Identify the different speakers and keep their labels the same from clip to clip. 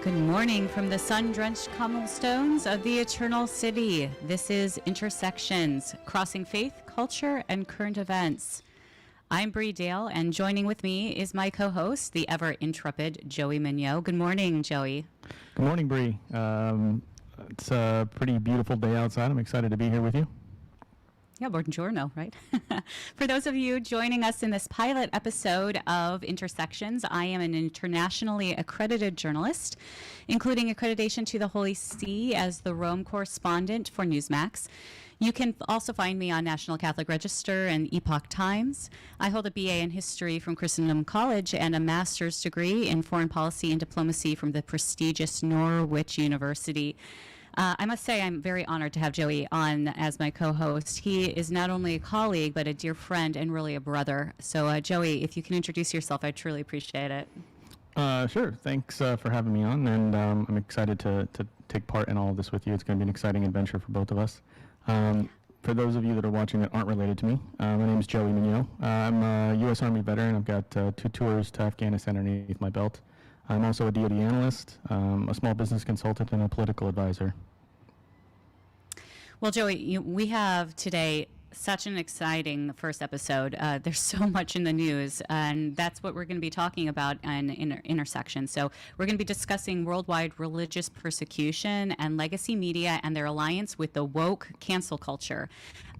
Speaker 1: Good morning from the sun-drenched cobblestones of the Eternal City. This is Intersections, crossing faith, culture, and current events. I'm Bree Dail, and joining with me is my co-host, the ever-intrepid Joey Meugniot. Good morning, Joey.
Speaker 2: Good morning, Bree. It's a pretty beautiful day outside. I'm excited to be here with you.
Speaker 1: Yeah, buongiorno, right? For those of you joining us in this pilot episode of Intersections, I am an internationally accredited journalist, including accreditation to the Holy See as the Rome correspondent for Newsmax. You can also find me on National Catholic Register and Epoch Times. I hold a BA in History from Christendom College and a master's degree in Foreign Policy and Diplomacy from the prestigious Norwich University. I must say I'm very honored to have Joey on as my co-host. He is not only a colleague, but a dear friend and really a brother. So, Joey, if you can introduce yourself, I'd truly appreciate it.
Speaker 2: Sure. Thanks for having me on, and I'm excited to take part in all of this with you. It's going to be an exciting adventure for both of us. For those of you that are watching that aren't related to me, my name is Joey Meugniot. I'm a U.S. Army veteran. I've got 2 tours to Afghanistan underneath my belt. I'm also a DoD analyst, a small business consultant, and a political advisor.
Speaker 1: Well, Joey, we have today such an exciting first episode. There's so much in the news, and that's what we're going to be talking about in Intersection. So we're going to be discussing worldwide religious persecution and legacy media and their alliance with the woke cancel culture.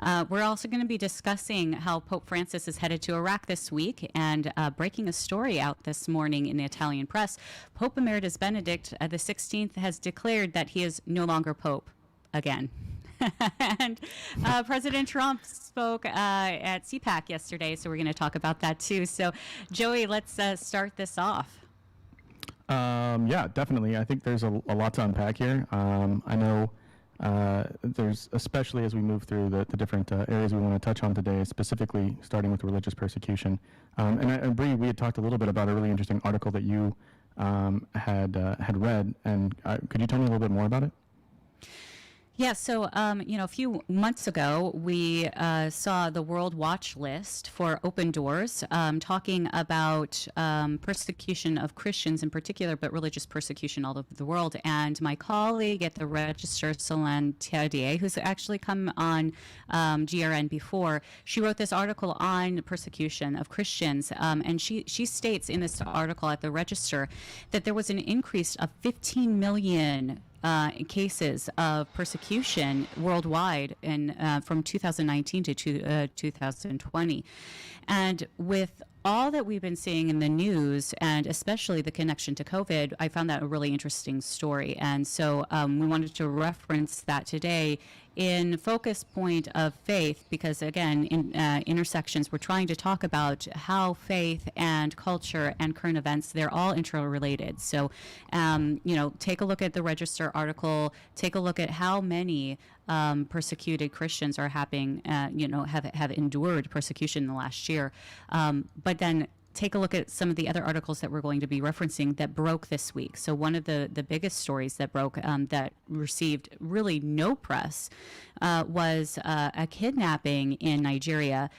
Speaker 1: We're also going to be discussing how Pope Francis is headed to Iraq this week and breaking a story out this morning in the Italian press. Pope Emeritus Benedict the 16th has declared that he is no longer Pope again. And President Trump spoke at CPAC yesterday, so we're going to talk about that too. So, Joey, let's start this off.
Speaker 2: Yeah, definitely. I think there's a lot to unpack here. I know there's, especially as we move through the different areas we want to touch on today, specifically starting with religious persecution. And Bree, we had talked a little bit about a really interesting article that you had read, and could you tell me a little bit more about it?
Speaker 1: Yeah, so, a few months ago, we saw the World Watch List for Open Doors talking about persecution of Christians in particular, but religious persecution all over the world. And my colleague at the Register, Solange Tadier, who's actually come on GRN before, she wrote this article on persecution of Christians. And she states in this article at the Register that there was an increase of 15 million cases of persecution worldwide from 2019 to 2020. And with all that we've been seeing in the news, and especially the connection to COVID, I found that a really interesting story. And so we wanted to reference that today in focus point of faith, because again, in Intersections, we're trying to talk about how faith and culture and current events, they're all interrelated. So, take a look at the Register article, take a look at how many persecuted Christians are have endured persecution in the last year. But then take a look at some of the other articles that we're going to be referencing that broke this week. So one of the biggest stories that broke that received really no press was a kidnapping in Nigeria.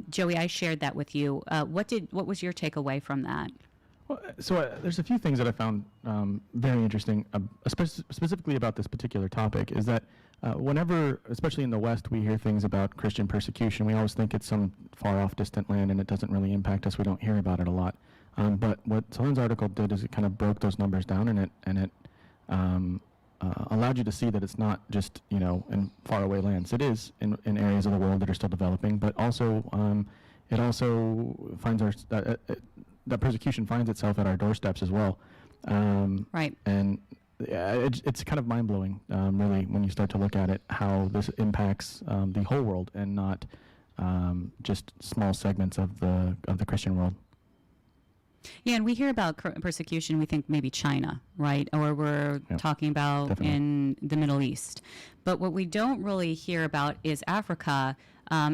Speaker 1: Joey, I shared that with you. What was your takeaway from that?
Speaker 2: Well, so there's a few things that I found very interesting, specifically about this particular topic, is that whenever, especially in the West, we hear things about Christian persecution, we always think it's some far-off, distant land and it doesn't really impact us. We don't hear about it a lot. But what Solange's article did is it kind of broke those numbers down, and it allowed you to see that it's not just in faraway lands. It is in areas of the world that are still developing, but also it also finds that persecution finds itself at our doorsteps as well.
Speaker 1: Right.
Speaker 2: And it's kind of mind-blowing, really, when you start to look at it, how this impacts the whole world and not just small segments of the Christian world.
Speaker 1: Yeah, and we hear about persecution, we think maybe China, right? Or we're talking about definitely in the Middle East. But what we don't really hear about is Africa,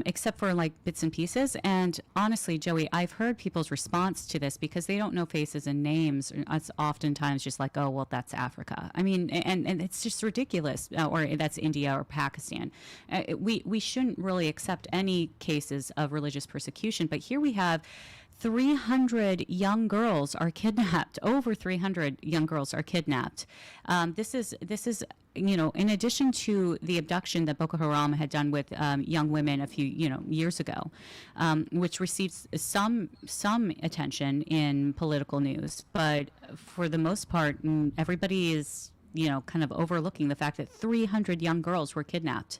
Speaker 1: except for like bits and pieces. And honestly, Joey, I've heard people's response to this because they don't know faces and names. It's oftentimes just like, oh, well, that's Africa. I mean, and it's just ridiculous. Or that's India or Pakistan. We shouldn't really accept any cases of religious persecution. But here we have 300 young girls are kidnapped. Over 300 young girls are kidnapped. This is in addition to the abduction that Boko Haram had done with young women a few years ago, which receives some attention in political news, but for the most part, everybody is kind of overlooking the fact that 300 young girls were kidnapped.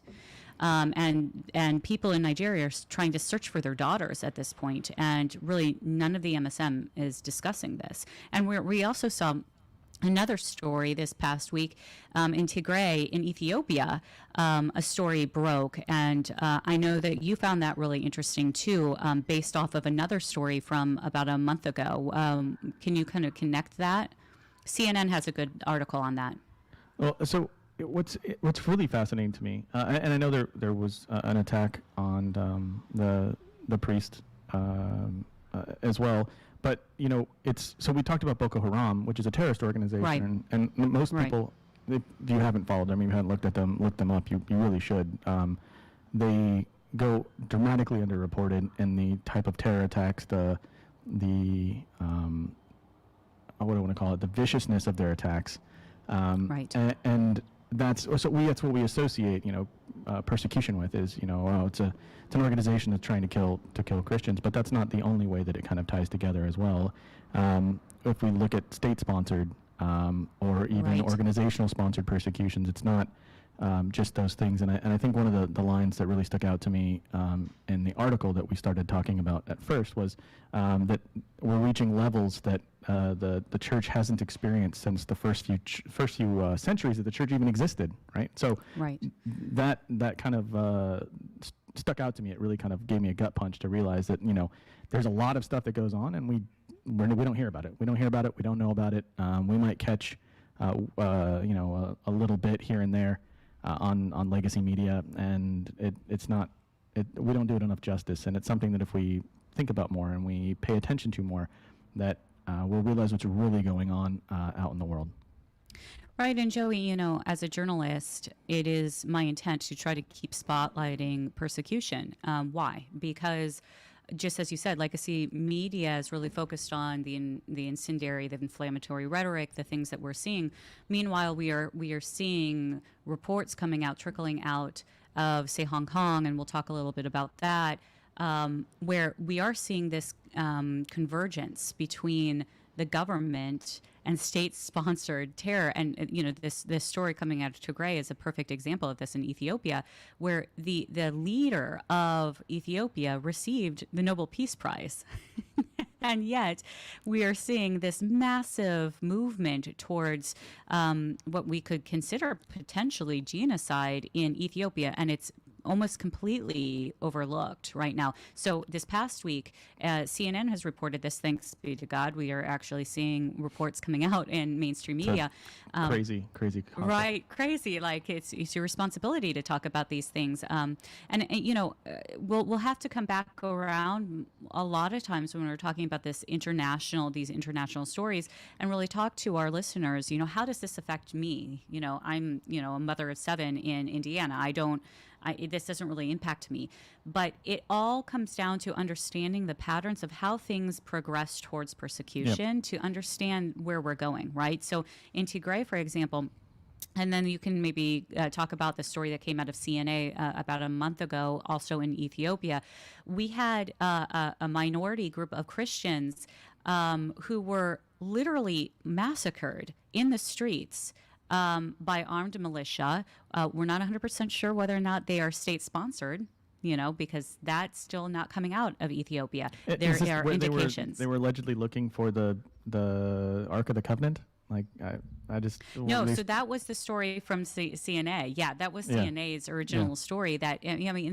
Speaker 1: And people in Nigeria are trying to search for their daughters at this point, and really none of the MSM is discussing this. And we also saw another story this past week in Tigray in Ethiopia. A story broke, and I know that you found that really interesting too, based off of another story from about a month ago. Can you kind of connect that? CNN has a good article on that.
Speaker 2: Well, so what's really fascinating to me, and I know there was an attack on the priest as well, but it's so we talked about Boko Haram, which is a terrorist organization,
Speaker 1: right.
Speaker 2: and most people, if you haven't followed them, you haven't looked them up, you really should. They go dramatically underreported in the type of terror attacks, the what do I want to call it, the viciousness of their attacks.
Speaker 1: Right.
Speaker 2: And that's what we associate, persecution with is, it's an organization that's trying to kill Christians, but that's not the only way that it kind of ties together as well. If we look at state-sponsored or even
Speaker 1: right.
Speaker 2: organizational-sponsored persecutions, it's not just those things. And I think one of the lines that really stuck out to me in the article that we started talking about at first was that we're reaching levels that the church hasn't experienced since the first few centuries that the church even existed, right? So
Speaker 1: right.
Speaker 2: that kind of stuck out to me. It really kind of gave me a gut punch to realize that there's a lot of stuff that goes on, and we don't hear about it. We don't hear about it. We don't know about it. We might catch a little bit here and there on legacy media, and it's not. We don't do it enough justice, and it's something that if we think about more and we pay attention to more, that we'll realize what's really going on out in the world.
Speaker 1: Right. And Joey, as a journalist, it is my intent to try to keep spotlighting persecution. Why? Because just as you said, legacy media is really focused on the incendiary, the inflammatory rhetoric, the things that we're seeing. Meanwhile, we are seeing reports coming out, trickling out of, say, Hong Kong, and we'll talk a little bit about that, where we are seeing this convergence between the government and state-sponsored terror. And this story coming out of Tigray is a perfect example of this in Ethiopia, where the leader of Ethiopia received the Nobel Peace Prize. And yet we are seeing this massive movement towards what we could consider potentially genocide in Ethiopia, and it's almost completely overlooked right now. So this past week, CNN has reported this. Thanks be to God, we are actually seeing reports coming out in mainstream media.
Speaker 2: Crazy concept.
Speaker 1: Right, crazy. Like it's your responsibility to talk about these things. We'll have to come back around a lot of times when we're talking about these international stories, and really talk to our listeners. How does this affect me? I'm a mother of 7 in Indiana. This doesn't really impact me, but it all comes down to understanding the patterns of how things progress towards persecution, to understand where we're going, right? So in Tigray, for example, and then you can maybe talk about the story that came out of CNA about a month ago, also in Ethiopia. We had a minority group of Christians who were literally massacred in the streets by armed militia. We're not 100% sure whether or not they are state-sponsored, because that's still not coming out of Ethiopia. There are indications.
Speaker 2: They were allegedly looking for the Ark of the Covenant? Like, I just...
Speaker 1: No, so that was the story from CNA. Yeah, that was CNA's original story. That,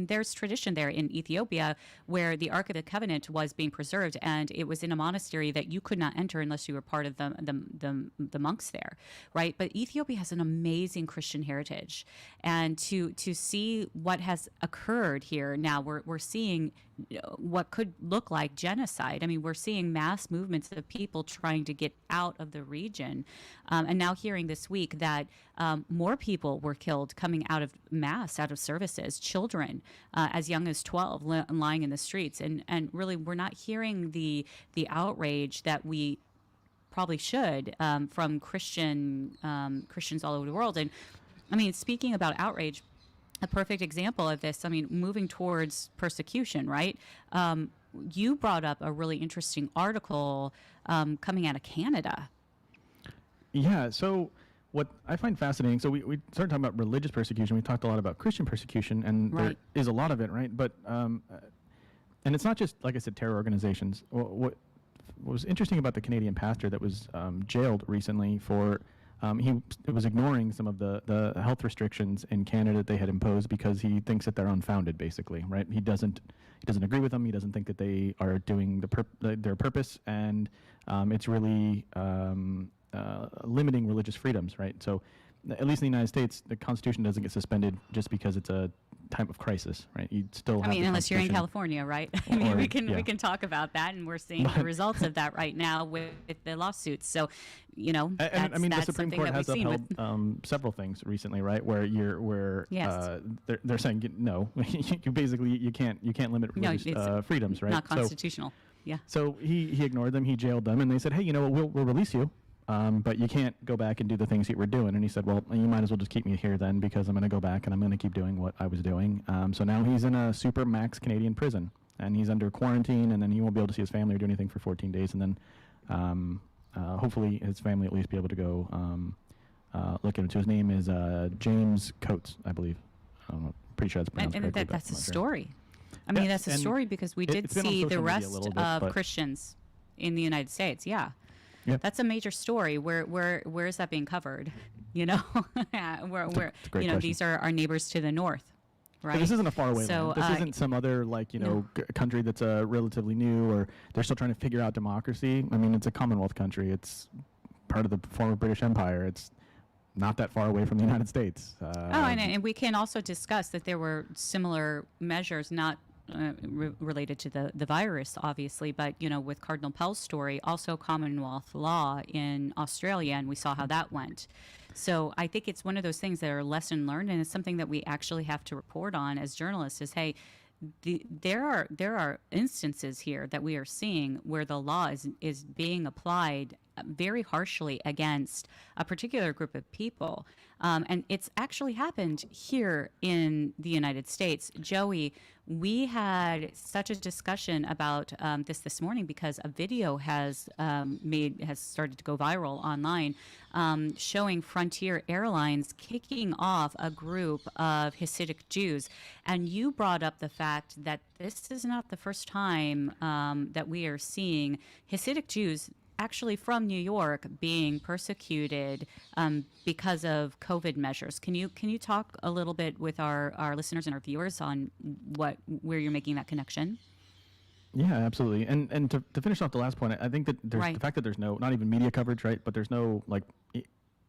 Speaker 1: there's tradition there in Ethiopia where the Ark of the Covenant was being preserved, and it was in a monastery that you could not enter unless you were part of the monks there, right? But Ethiopia has an amazing Christian heritage, and to see what has occurred here now, we're seeing what could look like genocide. We're seeing mass movements of people trying to get out of the region, and now hearing this week that more people were killed coming out of mass, out of services, children as young as 12 lying in the streets. And really, we're not hearing the outrage that we probably should from Christians all over the world. And I mean, speaking about outrage, a perfect example of this, I mean, moving towards persecution, right? You brought up a really interesting article coming out of Canada.
Speaker 2: Yeah, so what I find fascinating, so we started talking about religious persecution. We talked a lot about Christian persecution, and there is a lot of it, right? But, and it's not just, like I said, terror organizations. What was interesting about the Canadian pastor that was jailed recently for, he was ignoring some of the health restrictions in Canada that they had imposed because he thinks that they're unfounded, basically, right? He doesn't agree with them. He doesn't think that they are doing their purpose, and it's really limiting religious freedoms, right? So, at least in the United States, the Constitution doesn't get suspended just because it's a time of crisis, right? You still have
Speaker 1: unless you're in California, right? I mean, we can talk about that, and we're seeing the results of that right now with the lawsuits. So,
Speaker 2: I mean, the Supreme Court has upheld several things recently, right? Where they're saying no, you can't limit religious freedoms, right?
Speaker 1: Not constitutional.
Speaker 2: So he ignored them. He jailed them, and they said, hey, we'll release you. But you can't go back and do the things that you were doing. And he said, well, you might as well just keep me here then, because I'm going to go back and I'm going to keep doing what I was doing. So now he's in a super max Canadian prison, and he's under quarantine, and then he won't be able to see his family or do anything for 14 days. And then hopefully his family at least be able to go look into. His name is James Coates, I believe. I'm pretty sure that's pronounced correctly.
Speaker 1: And that's a story. I mean, that's a story because we did see the rest of Christians in the United States. Yeah. Yep. That's a major story. Where is that being covered? Where these are our neighbors to the north, right?
Speaker 2: But this isn't a faraway land. This isn't some other country that's relatively new, or they're still trying to figure out democracy. I mean, it's a Commonwealth country. It's part of the former British Empire. It's not that far away from the United States.
Speaker 1: And we can also discuss that there were similar measures, not related to the virus, obviously, but with Cardinal Pell's story, also Commonwealth law in Australia, and we saw how that went. So I think it's one of those things that are lesson learned, and it's something that we actually have to report on as journalists. Is hey, there are instances here that we are seeing where the law is being applied very harshly against a particular group of people, and it's actually happened here in the United States. Joey, we had such a discussion about this morning because a video has started to go viral online, showing Frontier Airlines kicking off a group of Hasidic Jews, and you brought up the fact that this is not the first time that we are seeing Hasidic Jews actually from New York being persecuted because of COVID measures. Can you talk a little bit with our listeners and our viewers on where you're making that connection?
Speaker 2: Yeah, absolutely. And to finish off the last point, I think that there's the fact that there's not even media coverage, right? But there's no,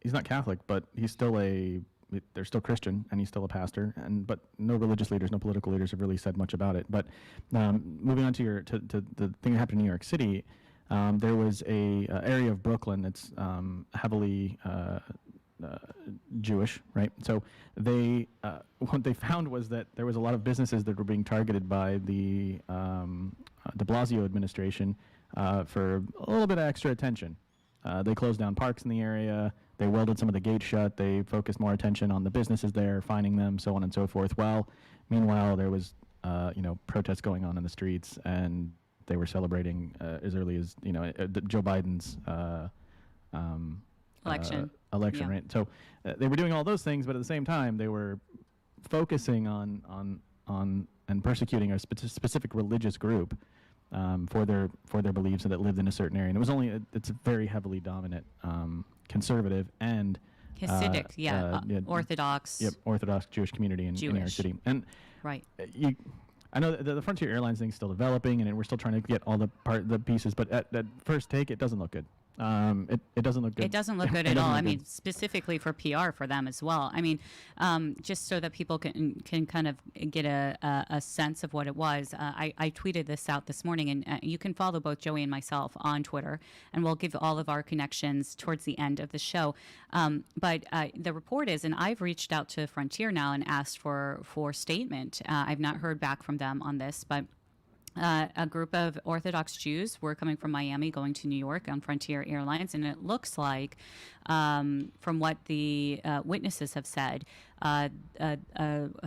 Speaker 2: he's not Catholic, but he's still they're still Christian, and he's still a pastor, but no religious leaders, no political leaders have really said much about it. But moving on to the thing that happened in New York City, there was a area of Brooklyn that's heavily Jewish, right? So what they found was that there was a lot of businesses that were being targeted by the de Blasio administration for a little bit of extra attention. They closed down parks in the area. They welded some of the gates shut. They focused more attention on the businesses there, fining them, so on and so forth. Meanwhile, there was protests going on in the streets, and they were celebrating as early as Joe Biden's election, yeah. Right? So they were doing all those things, but at the same time, they were focusing on and persecuting a specific religious group for their beliefs that lived in a certain area. And it's a very heavily dominant conservative and
Speaker 1: Hasidic, Orthodox.
Speaker 2: Yep, Orthodox Jewish community in New York City. And
Speaker 1: right.
Speaker 2: I know the Frontier Airlines thing's still developing, and we're still trying to get all the pieces. But at first take, it doesn't look good. It doesn't look good.
Speaker 1: It doesn't look good
Speaker 2: It
Speaker 1: at all.
Speaker 2: doesn't
Speaker 1: I
Speaker 2: look
Speaker 1: mean,
Speaker 2: good.
Speaker 1: specifically for PR for them as well. I mean, just so that people can kind of get a sense of what it was. I tweeted this out this morning, and you can follow both Joey and myself on Twitter, and we'll give all of our connections towards the end of the show. But the report is, and I've reached out to Frontier now and asked for statement. I've not heard back from them on this, but a group of Orthodox Jews were coming from Miami going to New York on Frontier Airlines, and it looks like, from what the witnesses have said, a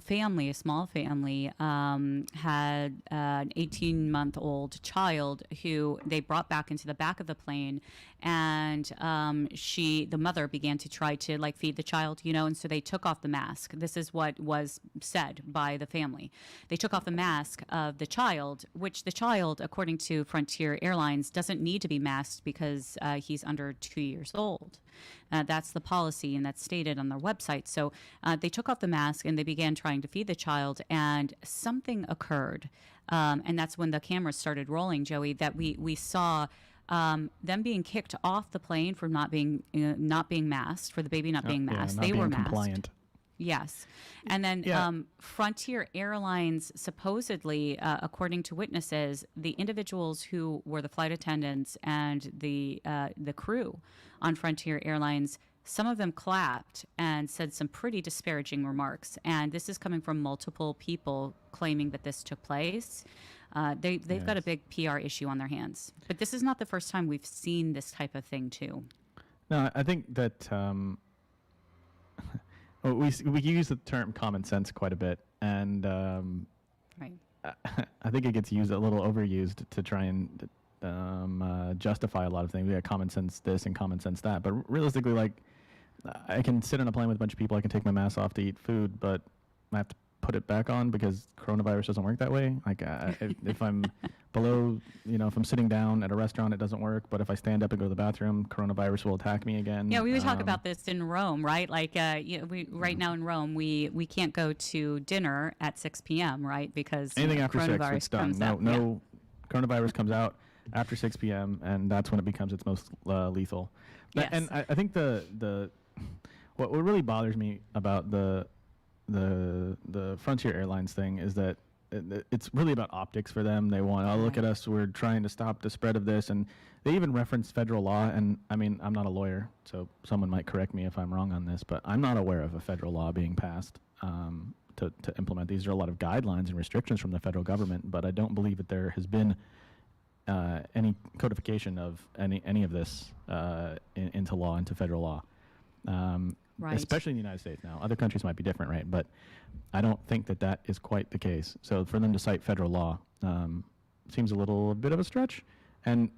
Speaker 1: family, a small family, had an 18-month-old child who they brought back into the back of the plane, and the mother began to try to like feed the child, and so they took off the mask. This is what was said by the family. They took off the mask of the child, which the child, according to Frontier Airlines, doesn't need to be masked because he's under 2 years old. That's the policy, and that's stated on their website. So they took off the mask and they began trying to feed the child, and something occurred. And that's when the cameras started rolling, Joey, that we saw them being kicked off the plane for not being masked, for the baby not being masked.
Speaker 2: Not
Speaker 1: they
Speaker 2: being
Speaker 1: were masked.
Speaker 2: compliant.
Speaker 1: Yes. And then Frontier Airlines, supposedly, according to witnesses, the individuals who were the flight attendants and the crew on Frontier Airlines, some of them clapped and said some pretty disparaging remarks. And this is coming from multiple people claiming that this took place. They've got a big PR issue on their hands. But this is not the first time we've seen this type of thing, too.
Speaker 2: No, I think that we use the term common sense quite a bit, and
Speaker 1: Right.
Speaker 2: I think it gets used a little overused to try and justify a lot of things. We got common sense this and common sense that, but realistically, like, I can sit on a plane with a bunch of people. I can take my mask off to eat food, but I have to put it back on because coronavirus doesn't work that way. Like, if I'm below, if I'm sitting down at a restaurant, it doesn't work. But if I stand up and go to the bathroom, coronavirus will attack me again.
Speaker 1: Yeah, we would talk about this in Rome, right? Like, right now in Rome, we can't go to dinner at 6 p.m., right? Because
Speaker 2: anything after 6,
Speaker 1: coronavirus
Speaker 2: it's done.
Speaker 1: comes out.
Speaker 2: No, coronavirus comes out after 6 p.m., and that's when it becomes its most lethal.
Speaker 1: Yes.
Speaker 2: And I think what really bothers me about the Frontier Airlines thing is that it's really about optics for them. They want, look at us, we're trying to stop the spread of this, and they even reference federal law. And I mean, I'm not a lawyer, so someone might correct me if I'm wrong on this, but I'm not aware of a federal law being passed to implement these. There are a lot of guidelines and restrictions from the federal government, but I don't believe that there has been any codification of any of this into law, into federal law.
Speaker 1: Right.
Speaker 2: Especially in the United States now. Other countries might be different, right? But I don't think that is quite the case. So for them to cite federal law seems a bit of a stretch. And,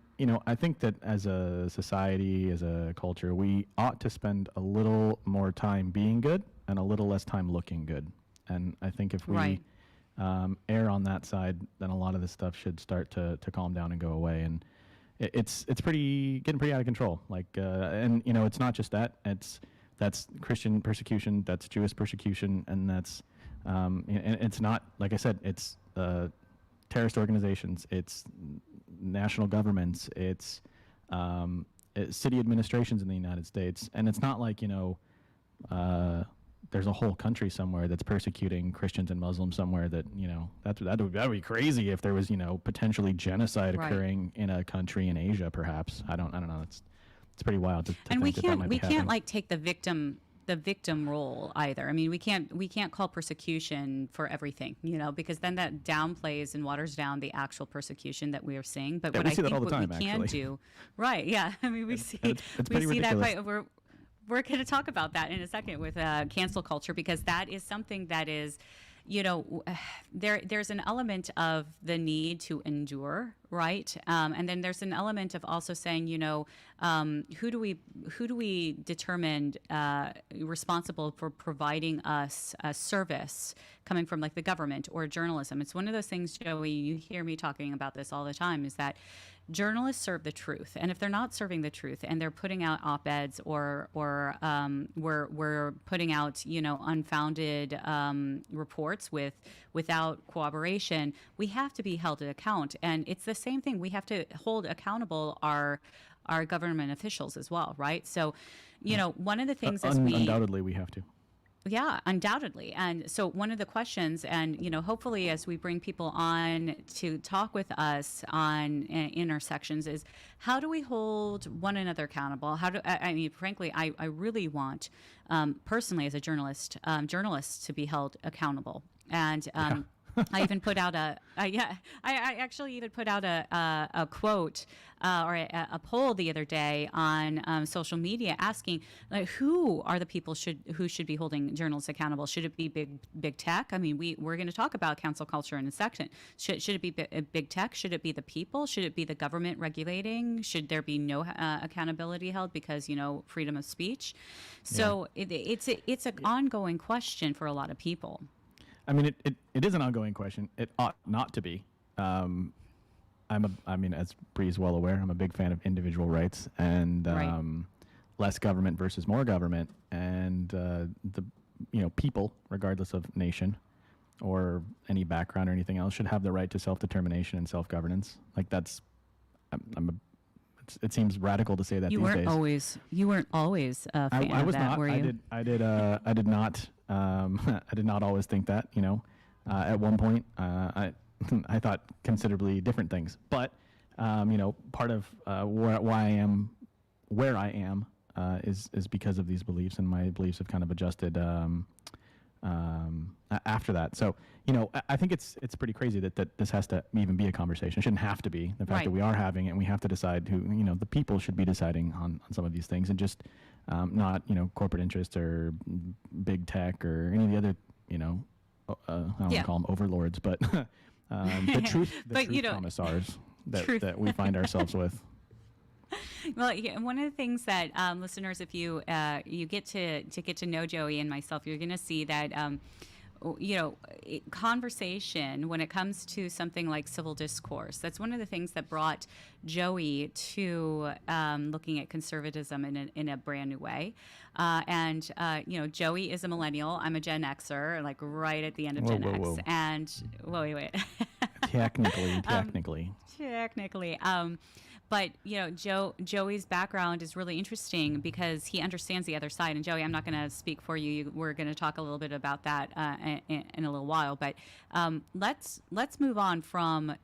Speaker 2: I think that as a society, as a culture, we ought to spend a little more time being good and a little less time looking good. And I think if we err on that side, then a lot of this stuff should start to calm down and go away. And it's getting pretty out of control. Like, and, it's not just that. That's Christian persecution, that's Jewish persecution, and that's and it's not, like I said, it's terrorist organizations, it's national governments, it's city administrations in the United States, and it's not like there's a whole country somewhere that's persecuting Christians and Muslims somewhere that that would be crazy if there was potentially genocide occurring in a country in Asia, perhaps. I don't know. It's pretty wild to
Speaker 1: And
Speaker 2: think that might be happening.
Speaker 1: can't like take the victim role either. I mean, we can't call persecution for everything, because then that downplays and waters down the actual persecution that we are seeing. But
Speaker 2: Yeah,
Speaker 1: what
Speaker 2: we
Speaker 1: I
Speaker 2: see that
Speaker 1: think
Speaker 2: all the
Speaker 1: what
Speaker 2: time,
Speaker 1: we can
Speaker 2: actually.
Speaker 1: do, right? Yeah, I mean, we see
Speaker 2: it's pretty
Speaker 1: we see that
Speaker 2: ridiculous.
Speaker 1: quite. We're going to talk about that in a second with cancel culture, because that is something that is, there's an element of the need to endure, right? And then there's an element of also saying, who do we determine responsible for providing us a service coming from like the government or journalism? It's one of those things, Joey, you hear me talking about this all the time, is that journalists serve the truth, and if they're not serving the truth and they're putting out op-eds or we're putting out unfounded reports without cooperation, we have to be held to account. And it's the same thing. We have to hold accountable our our government officials as well, right? So, one of the things as
Speaker 2: undoubtedly we have to.
Speaker 1: Yeah, undoubtedly. And so one of the questions, and hopefully as we bring people on to talk with us on intersections, is how do we hold one another accountable? I mean, frankly, I really want, personally as a journalist, journalists to be held accountable. And I even put out I actually even put out a quote or a poll the other day on social media asking, like, who are the people who should be holding journalists accountable? Should it be big tech? I mean, we're going to talk about cancel culture in a second. Should it be big tech? Should it be the people? Should it be the government regulating? Should there be no accountability held because freedom of speech? So it's an ongoing question for a lot of people.
Speaker 2: I mean, it is an ongoing question. It ought not to be. I mean, as Bree is well aware, I'm a big fan of individual rights and less government versus more government, and the people, regardless of nation or any background or anything else, should have the right to self-determination and self-governance. Like it seems radical to say that
Speaker 1: you
Speaker 2: these days.
Speaker 1: You weren't always a fan
Speaker 2: I was
Speaker 1: of that,
Speaker 2: not.
Speaker 1: were you?
Speaker 2: I did not. I did not always think that. At one point, I thought considerably different things. But part of why I am where I am is because of these beliefs, and my beliefs have kind of adjusted after that. So I think it's pretty crazy that this has to even be a conversation. It shouldn't have to be. The fact that we are having it, and we have to decide who the people should be deciding on some of these things, and just not corporate interests or big tech or any of the other I don't want to call them overlords, but the truth commissars that we find ourselves with.
Speaker 1: Well, one of the things that listeners, if you get to know Joey and myself, you're going to see that conversation when it comes to something like civil discourse. That's one of the things that brought Joey to looking at conservatism in a brand new way. And Joey is a millennial. I'm a Gen Xer, like right at the end of Gen X.
Speaker 2: Whoa.
Speaker 1: And wait.
Speaker 2: Technically.
Speaker 1: But Joey's background is really interesting because he understands the other side. And Joey, I'm not going to speak for you. We're going to talk a little bit about that in a little while. But let's move on from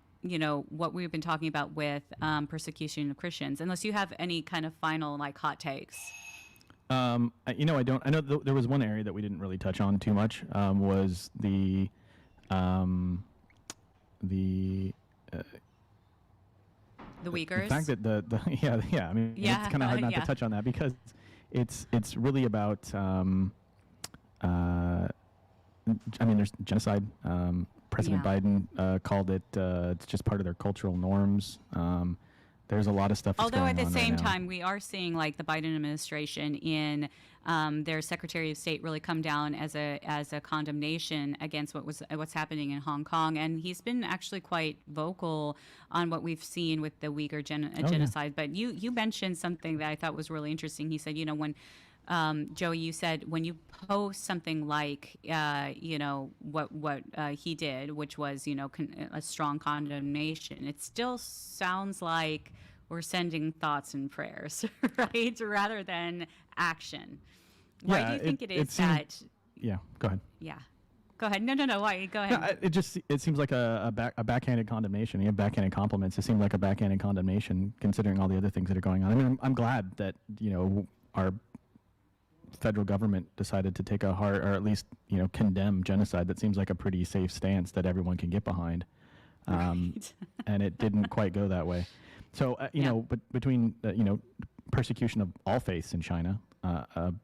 Speaker 1: what we've been talking about with persecution of Christians. Unless you have any kind of final hot takes.
Speaker 2: I don't. I know there was one area that we didn't really touch on too much. Was the
Speaker 1: Uyghurs.
Speaker 2: The fact that I mean, it's kind of hard not to touch on that because it's really about. I mean, there's genocide. President Biden called it. It's just part of their cultural norms. There's a lot of stuff.
Speaker 1: Although at the same time, we are seeing the Biden administration in their Secretary of State really come down as a condemnation against what's happening in Hong Kong, and he's been actually quite vocal on what we've seen with the Uyghur genocide. But you mentioned something that I thought was really interesting. He said, when Joey, you said when you post something like, what he did, which was, a strong condemnation, it still sounds like we're sending thoughts and prayers, right? Rather than action. Why do you think it is that?
Speaker 2: Yeah, go ahead.
Speaker 1: Yeah. Go ahead. No. Why? Go ahead.
Speaker 2: No, it seems like a backhanded condemnation. You have backhanded compliments. It seems like a backhanded condemnation considering all the other things that are going on. I mean, I'm glad that, our federal government decided to take a hard, or at least condemn genocide. That seems like a pretty safe stance that everyone can get behind, and it didn't quite go that way. So but between persecution of all faiths in China,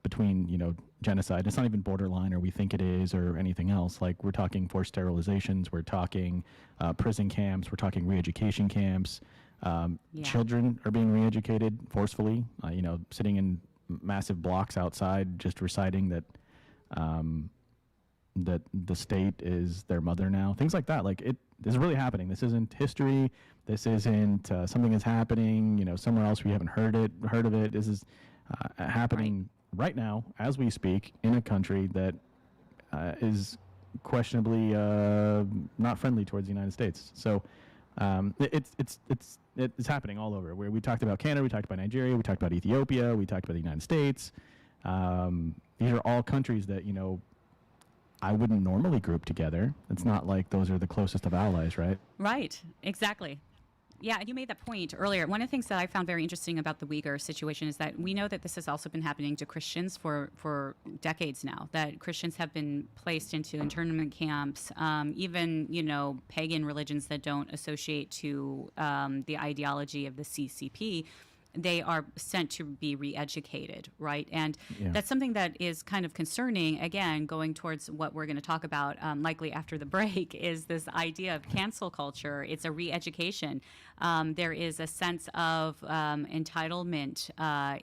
Speaker 2: between genocide, it's not even borderline or we think it is or anything else. Like we're talking forced sterilizations, we're talking prison camps, we're talking re-education camps. Children are being re-educated forcefully. Sitting in massive blocks outside, just reciting that that the state is their mother now. Things like that. Like this is really happening. This isn't history. This isn't something that's happening. Somewhere else we haven't heard of it. This is happening right now as we speak in a country that is questionably not friendly towards the United States. So It's happening all over. Where we talked about Canada, we talked about Nigeria, we talked about Ethiopia, we talked about the United States. These are all countries that I wouldn't normally group together. It's not like those are the closest of allies, right?
Speaker 1: Right, exactly. Yeah, and you made that point earlier. One of the things that I found very interesting about the Uyghur situation is that we know that this has also been happening to Christians for decades now, that Christians have been placed into internment camps, even, pagan religions that don't associate to the ideology of the CCP. They are sent to be re-educated, right? And that's something that is kind of concerning, again, going towards what we're going to talk about likely after the break, is this idea of cancel culture. It's a re-education. There is a sense of entitlement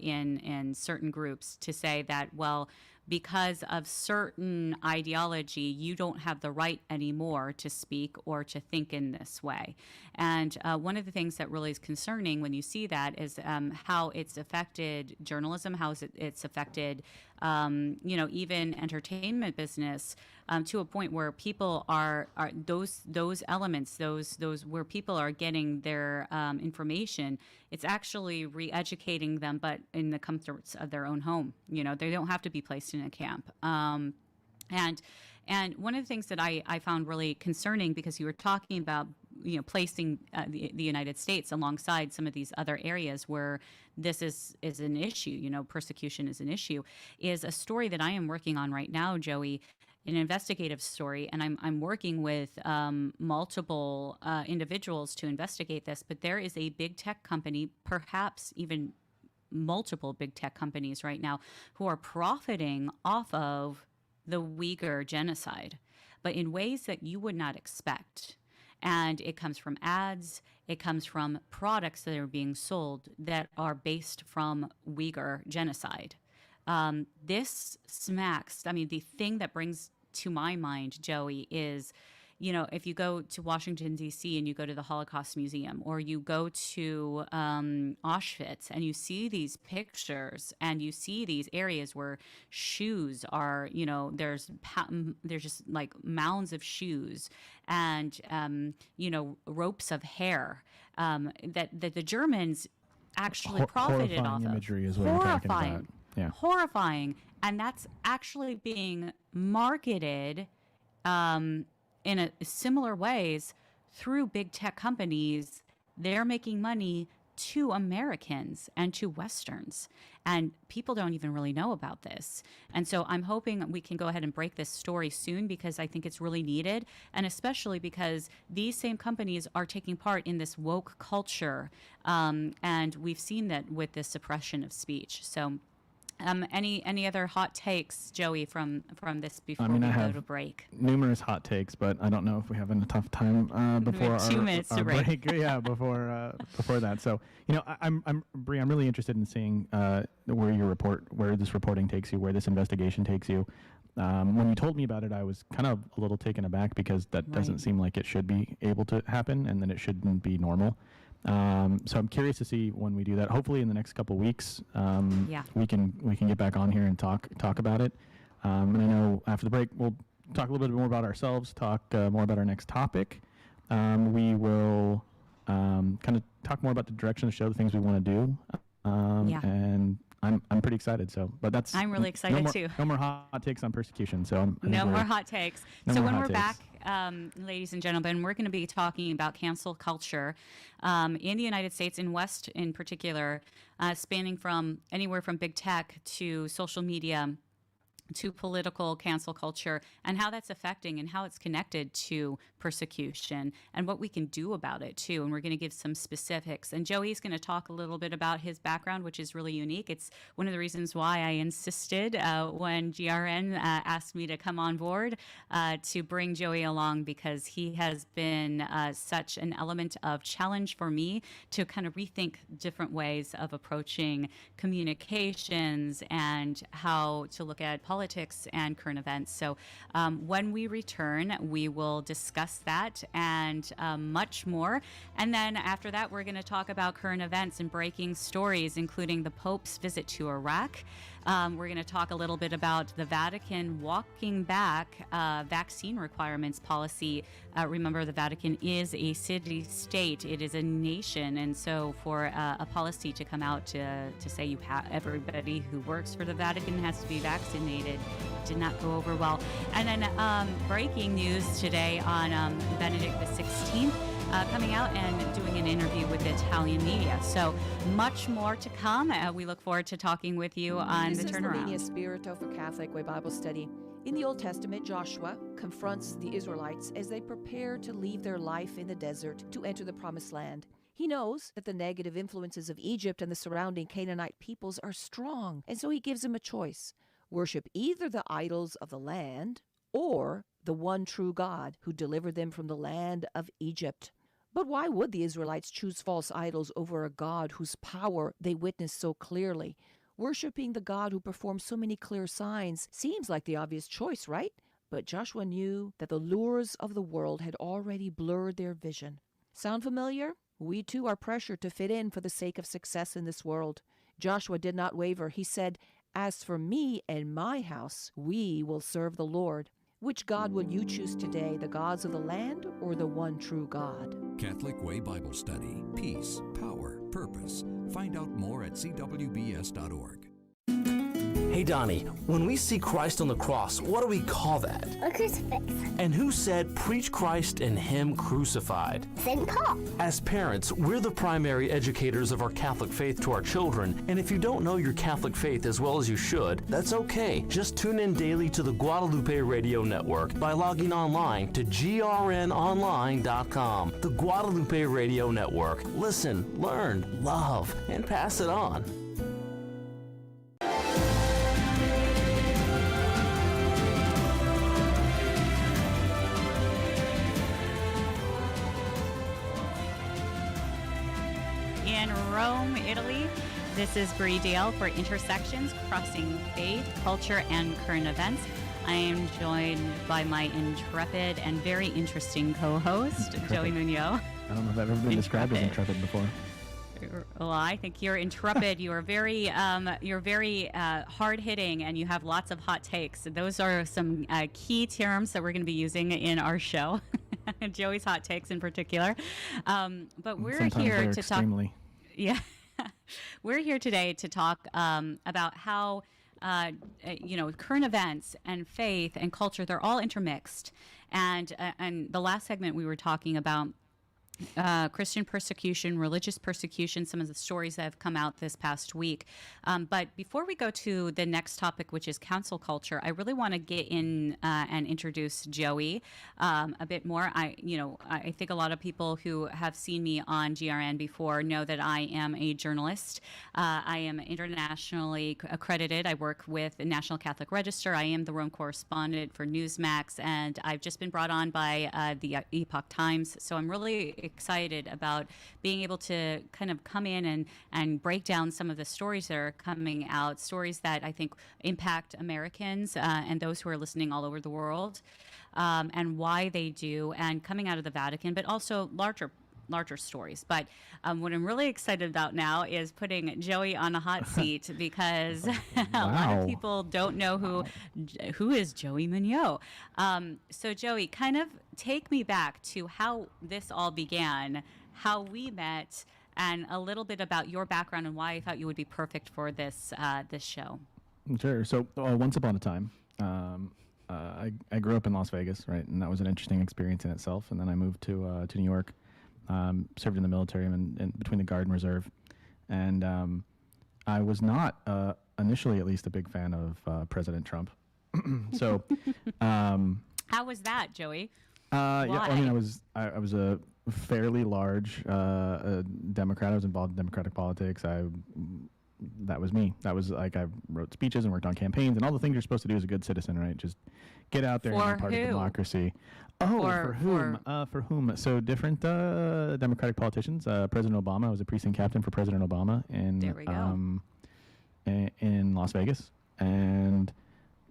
Speaker 1: in certain groups to say that, well, because of certain ideology, you don't have the right anymore to speak or to think in this way. And one of the things that really is concerning when you see that is how it's affected journalism, how it's affected, even entertainment business, to a point where people are those elements, those where people are getting their information. It's actually re-educating them, but in the comforts of their own home. They don't have to be placed in a camp. And one of the things that I found really concerning, because you were talking about placing the United States alongside some of these other areas where this is an issue, persecution is an issue, is a story that I am working on right now, Joey, an investigative story, and I'm working with multiple individuals to investigate this. But there is a big tech company, perhaps even multiple big tech companies right now, who are profiting off of the Uyghur genocide, but in ways that you would not expect. And it comes from ads, it comes from products that are being sold that are based from Uyghur genocide. This smacks, the thing that brings to my mind, Joey, is, if you go to Washington, D.C., and you go to the Holocaust Museum, or you go to Auschwitz, and you see these pictures, and you see these areas where shoes are, there's just like mounds of shoes and, ropes of hair that the Germans actually profited off of.
Speaker 2: Horrifying imagery is what you're talking about. Yeah.
Speaker 1: Horrifying. And that's actually being marketed in a similar ways through big tech companies. They're making money to Americans and to Westerns. And people don't even really know about this. And so I'm hoping we can go ahead and break this story soon, because I think it's really needed. And especially because these same companies are taking part in this woke culture. And we've seen that with the suppression of speech. So any other hot takes, Joey, from this before we go to break?
Speaker 2: Numerous hot takes, but I don't know if we have enough time before
Speaker 1: our 2 minutes to
Speaker 2: break. Yeah, before that. So I'm Bree. I'm really interested in seeing where this reporting takes you, where this investigation takes you. When you told me about it, I was kind of a little taken aback, because that doesn't seem like it should be able to happen, and then it shouldn't be normal. So I'm curious to see when we do that. Hopefully in the next couple of weeks, we can get back on here and talk about it. And I know after the break we'll talk a little bit more about ourselves, talk more about our next topic. We will kind of talk more about the direction of the show, the things we want to do. And I'm pretty excited. So, but I'm
Speaker 1: really excited too.
Speaker 2: No more hot takes on persecution. So
Speaker 1: no more hot takes. So when we're back, ladies and gentlemen, we're going to be talking about cancel culture in the United States, in West in particular, spanning from anywhere from big tech to social media to political cancel culture, and how that's affecting and how it's connected to persecution and what we can do about it too. And we're going to give some specifics. And Joey's going to talk a little bit about his background, which is really unique. It's one of the reasons why I insisted when GRN asked me to come on board to bring Joey along, because he has been such an element of challenge for me to kind of rethink different ways of approaching communications and how to look at politics and current events. So when we return, we will discuss that and much more. And then after that, we're going to talk about current events and breaking stories, including the Pope's visit to Iraq, We're going to talk a little bit about the Vatican walking back vaccine requirements policy. Remember, the Vatican is a city-state. It is a nation. And so for a policy to come out to say everybody who works for the Vatican has to be vaccinated did not go over well. And then breaking news today on Benedict XVI coming out and doing an interview with the Italian media. So much more to come. We look forward to talking with you on the turnaround.
Speaker 3: This is Meugniot Spirito for Catholic Way Bible Study. In the Old Testament, Joshua confronts the Israelites as they prepare to leave their life in the desert to enter the Promised Land. He knows that the negative influences of Egypt and the surrounding Canaanite peoples are strong, and so he gives them a choice. Worship either the idols of the land or the one true God who delivered them from the land of Egypt. But why would the Israelites choose false idols over a God whose power they witnessed so clearly? Worshipping the God who performs so many clear signs seems like the obvious choice, right? But Joshua knew that the lures of the world had already blurred their vision. Sound familiar? We too are pressured to fit in for the sake of success in this world. Joshua did not waver. He said, "As for me and my house, we will serve the Lord." Which God will you choose today, the gods of the land or the one true God?
Speaker 4: Catholic Way Bible Study. Peace, power, purpose. Find out more at cwbs.org.
Speaker 5: Hey Donnie, when we see Christ on the cross, what do we call that?
Speaker 6: A crucifix.
Speaker 5: And who said, preach Christ and Him crucified?
Speaker 6: St. Paul.
Speaker 5: As parents, we're the primary educators of our Catholic faith to our children, and if you don't know your Catholic faith as well as you should, that's okay. Just tune in daily to the Guadalupe Radio Network by logging online to grnonline.com. The Guadalupe Radio Network. Listen, learn, love, and pass it on.
Speaker 1: In Rome, Italy, this is Bree Dail for Intersections, Crossing Faith, Culture, and Current Events. I am joined by my intrepid and very interesting co-host, Joey Meugniot.
Speaker 2: I don't know if I've ever been described as intrepid before.
Speaker 1: Well, I think you're intrepid. You are very hard-hitting, and you have lots of hot takes. Those are some key terms that we're going to be using in our show. Joey's hot takes in particular. But we're
Speaker 2: Sometimes
Speaker 1: here
Speaker 2: they're
Speaker 1: to
Speaker 2: extremely.
Speaker 1: talk. Yeah, we're here today to talk about how current events and faith and culture, they're all intermixed. And the last segment we were talking about Christian persecution, religious persecution, some of the stories that have come out this past week. But before we go to the next topic, which is council culture, I really want to get in and introduce Joey a bit more. I think a lot of people who have seen me on GRN before know that I am a journalist. I am internationally accredited. I work with the National Catholic Register. I am the Rome correspondent for Newsmax, and I've just been brought on by the Epoch Times. So I'm really excited about being able to kind of come in and break down some of the stories that are coming out, stories that I think impact Americans and those who are listening all over the world, and why they do, and coming out of the Vatican, but also larger stories. But what I'm really excited about now is putting Joey on a hot seat because a lot of people don't know who is Joey Meugniot. So Joey, kind of take me back to how this all began, how we met, and a little bit about your background and why I thought you would be perfect for this show.
Speaker 2: Sure. So once upon a time, I grew up in Las Vegas, right, and that was an interesting experience in itself. And then I moved to New York. Served in the military and between the Guard and Reserve, and I was not initially, at least, a big fan of President Trump. So,
Speaker 1: how was that, Joey?
Speaker 2: Yeah, I mean, I was a fairly large Democrat. I was involved in Democratic politics. That was me. That was like I wrote speeches and worked on campaigns and all the things you're supposed to do as a good citizen, right? Just get out there and be part of democracy. Oh, for whom? For whom? So different Democratic politicians. President Obama. I was a precinct captain for President Obama in Las Vegas, and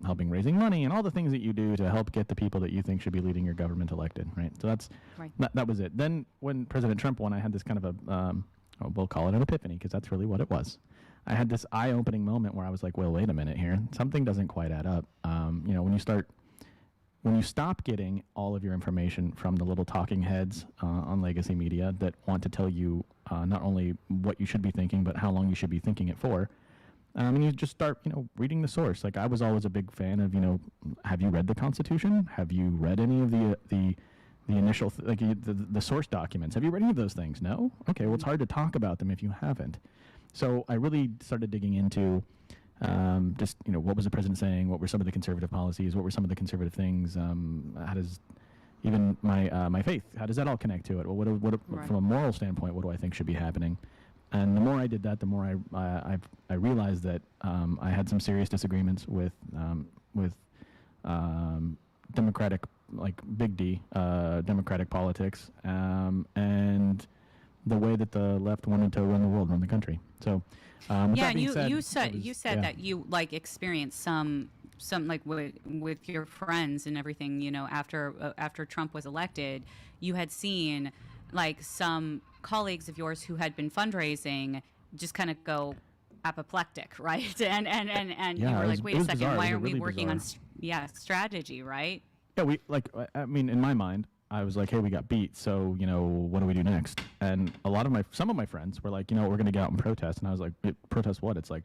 Speaker 2: helping raising money and all the things that you do to help get the people that you think should be leading your government elected, right? So that's right. That was it. Then when President Trump won, I had this kind of a we'll call it an epiphany because that's really what it was. I had this eye-opening moment where I was like, well, wait a minute here. Something doesn't quite add up. When you stop getting all of your information from the little talking heads on legacy media that want to tell you not only what you should be thinking, but how long you should be thinking it for, and you just start, reading the source. Like, I was always a big fan of, have you read the Constitution? Have you read any of the initial, the source documents? Have you read any of those things? No? Okay, well, it's hard to talk about them if you haven't. So I really started digging into what was the president saying? What were some of the conservative policies? What were some of the conservative things? How does even my faith, how does that all connect to it? Well, what from a moral standpoint, what do I think should be happening? And the more I did that, the more I realized that I had some serious disagreements with Democratic, like big D, Democratic politics, and the way that the left wanted to run the world, run the country. So,
Speaker 1: yeah, and you said that you like experienced some like with your friends and everything. After Trump was elected, you had seen like some colleagues of yours who had been fundraising just kind of go apoplectic, right? And you were like, wait a second,
Speaker 2: bizarre.
Speaker 1: why aren't we
Speaker 2: Really
Speaker 1: working
Speaker 2: bizarre.
Speaker 1: on strategy, right?
Speaker 2: Yeah, in my mind, I was like, hey, we got beat, so, what do we do next? And some of my friends were like, we're going to get out and protest. And I was like, protest what? It's like,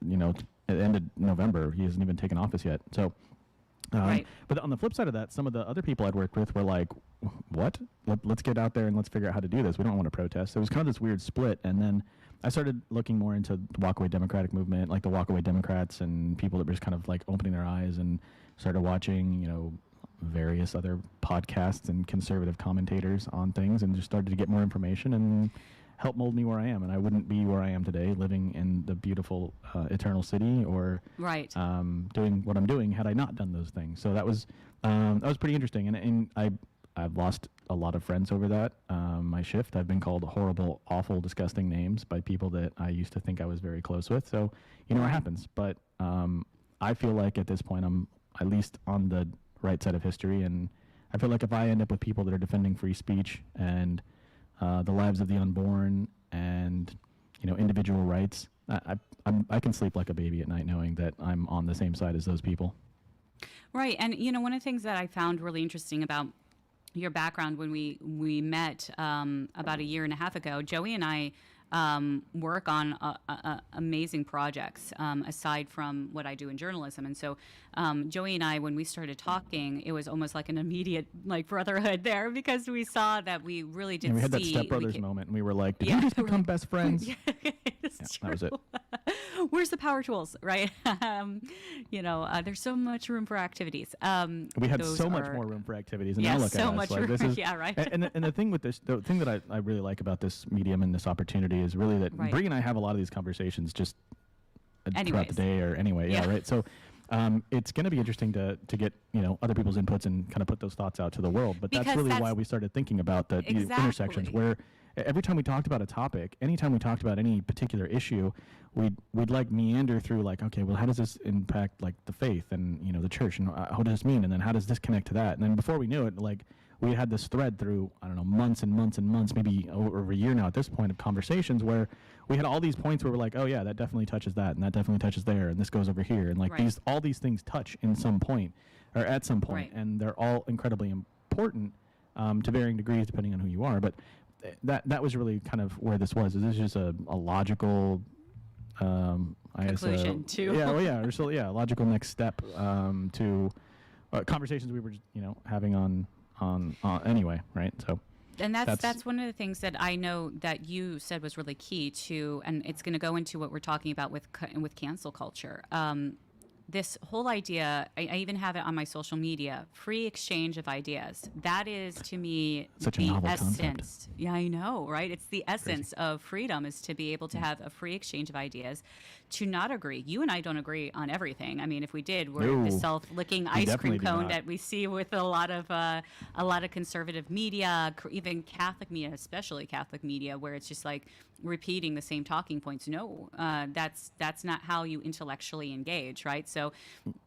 Speaker 2: it ended November. He hasn't even taken office yet. So,
Speaker 1: right.
Speaker 2: But on the flip side of that, some of the other people I'd worked with were like, what? Let's get out there and let's figure out how to do this. We don't want to protest. So it was kind of this weird split. And then I started looking more into the walkaway Democratic movement, like the walkaway Democrats and people that were just kind of like opening their eyes, and started watching, various other podcasts and conservative commentators on things, and just started to get more information and help mold me where I am. And I wouldn't be where I am today, living in the beautiful Eternal City, or
Speaker 1: right.
Speaker 2: Doing what I'm doing, had I not done those things. So that was pretty interesting. And I've lost a lot of friends over that. My shift, I've been called horrible, awful, disgusting names by people that I used to think I was very close with. So, it happens. But I feel like at this point I'm at least on the right side of history, and I feel like if I end up with people that are defending free speech and the lives of the unborn and individual rights, I can sleep like a baby at night knowing that I'm on the same side as those people.
Speaker 1: Right, and one of the things that I found really interesting about your background when we met about a year and a half ago, Joey and I work on amazing projects aside from what I do in journalism. And so Joey and I, when we started talking, it was almost like an immediate like brotherhood there, because we saw that we really did.
Speaker 2: And we had that
Speaker 1: see
Speaker 2: Step Brothers moment, and we were like, did we just become best friends?
Speaker 1: It's
Speaker 2: that was it.
Speaker 1: Where's the power tools, right? There's so much room for activities.
Speaker 2: We had so much more room for activities, and now look
Speaker 1: so
Speaker 2: at
Speaker 1: much
Speaker 2: us. Like, this
Speaker 1: room.
Speaker 2: is,
Speaker 1: Yeah, right.
Speaker 2: And the thing with this, the thing that I really like about this medium and this opportunity is really that
Speaker 1: Right.
Speaker 2: Bree and I have a lot of these conversations just throughout
Speaker 1: Anyways.
Speaker 2: the day, or anyway. Yeah, right. So it's going to be interesting to get other people's inputs and kind of put those thoughts out to the world. But that's really why we started thinking about the intersections, where every time we talked about a topic, anytime we talked about any particular issue, we'd like meander through, like, okay, well, how does this impact like the faith and the church, and what does this mean, and then how does this connect to that? And then before we knew it, like, we had this thread through, I don't know, months and months and months, maybe over a year now at this point, of conversations where we had all these points where we're like, oh yeah, that definitely touches that, and that definitely touches there, and this goes over here, and like all these things touch in some point, or at some point, and they're all incredibly important to varying degrees depending on who you are. But that was really kind of where this was. Is this just a logical
Speaker 1: conclusion to
Speaker 2: a logical next step to conversations we were just, having on anyway, right? So,
Speaker 1: and that's one of the things that I know that you said was really key to, and it's going to go into what we're talking about with cancel culture. This whole idea, I even have it on my social media, free exchange of ideas. That is, to me,
Speaker 2: such a
Speaker 1: the
Speaker 2: novel
Speaker 1: essence.
Speaker 2: Concept.
Speaker 1: Yeah, I know, right? It's the essence of freedom, is to be able to have a free exchange of ideas, to not agree. You and I don't agree on everything. I mean, if we did, we're the self-licking ice cream cone that we see with a lot of conservative media, even Catholic media, especially Catholic media, where it's just like repeating the same talking points. No, that's not how you intellectually engage, right? So,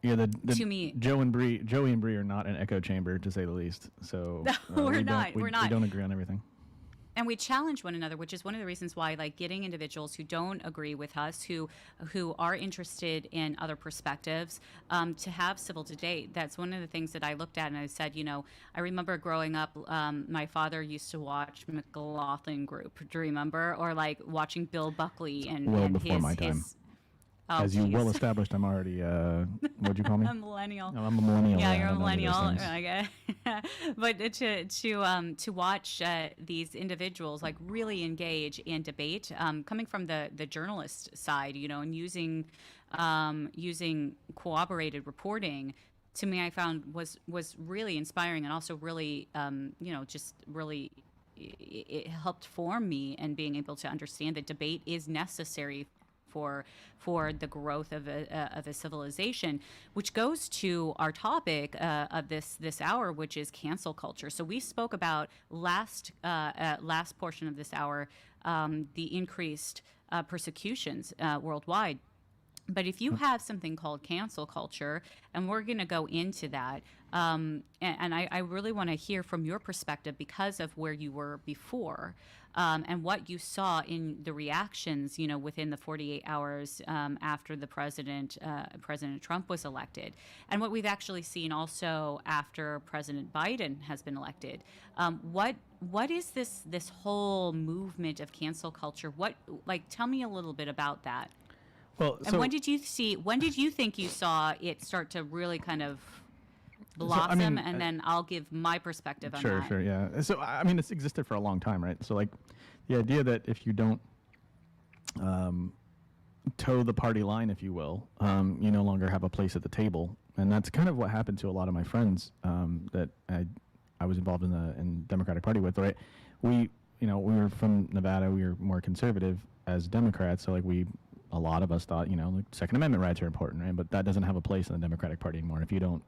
Speaker 2: yeah,
Speaker 1: to me,
Speaker 2: Joey and Bree are not an echo chamber, to say the least. So
Speaker 1: we're not.
Speaker 2: We don't agree on everything.
Speaker 1: and we challenge one another, which is one of the reasons why, like, getting individuals who don't agree with us, who are interested in other perspectives, to have civil debate. That's one of the things that I looked at and I said, I remember growing up, my father used to watch McLaughlin Group. Do you remember? Or like watching Bill Buckley and
Speaker 2: Well
Speaker 1: and
Speaker 2: before my time.
Speaker 1: Oh,
Speaker 2: As you
Speaker 1: geez.
Speaker 2: well established, I'm already, what'd you call me?
Speaker 1: A millennial.
Speaker 2: No, I'm a millennial.
Speaker 1: Yeah,
Speaker 2: I
Speaker 1: you're a
Speaker 2: don't know any of those
Speaker 1: millennial.
Speaker 2: things.
Speaker 1: Okay. But to watch these individuals like really engage in debate, coming from the journalist side, and using corroborated reporting, to me, I found was really inspiring, and also really just really it helped form me and being able to understand that debate is necessary for the growth of a civilization, which goes to our topic of this hour, which is cancel culture. So we spoke about last portion of this hour, the increased persecutions worldwide. But if you have something called cancel culture, and we're going to go into that, and I really want to hear from your perspective because of where you were before, and what you saw in the reactions, within the 48 hours after the President Trump was elected, and what we've actually seen also after President Biden has been elected. What is this whole movement of cancel culture? Tell me a little bit about that.
Speaker 2: Well,
Speaker 1: And when did you think you saw it start to really kind of blossom? And then I'll give my perspective on that.
Speaker 2: Sure, yeah. So, I mean, it's existed for a long time, right? So, like, the idea that if you don't toe the party line, if you will, you no longer have a place at the table. And that's kind of what happened to a lot of my friends that I was involved in the Democratic Party with, right? We were from Nevada. We were more conservative as Democrats, so, like, a lot of us thought, like Second Amendment rights are important, right? But that doesn't have a place in the Democratic Party anymore. If you don't,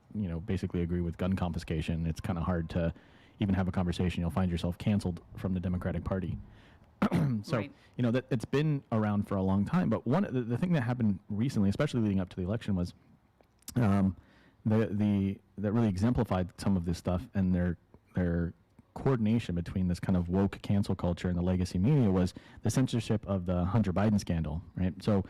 Speaker 2: basically agree with gun confiscation, it's kind of hard to even have a conversation. You'll find yourself canceled from the Democratic Party. So,
Speaker 1: Right.
Speaker 2: That it's been around for a long time. But the thing that happened recently, especially leading up to the election, was that really exemplified some of this stuff, and their coordination between this kind of woke cancel culture and the legacy media was the censorship of the Hunter Biden scandal, right? So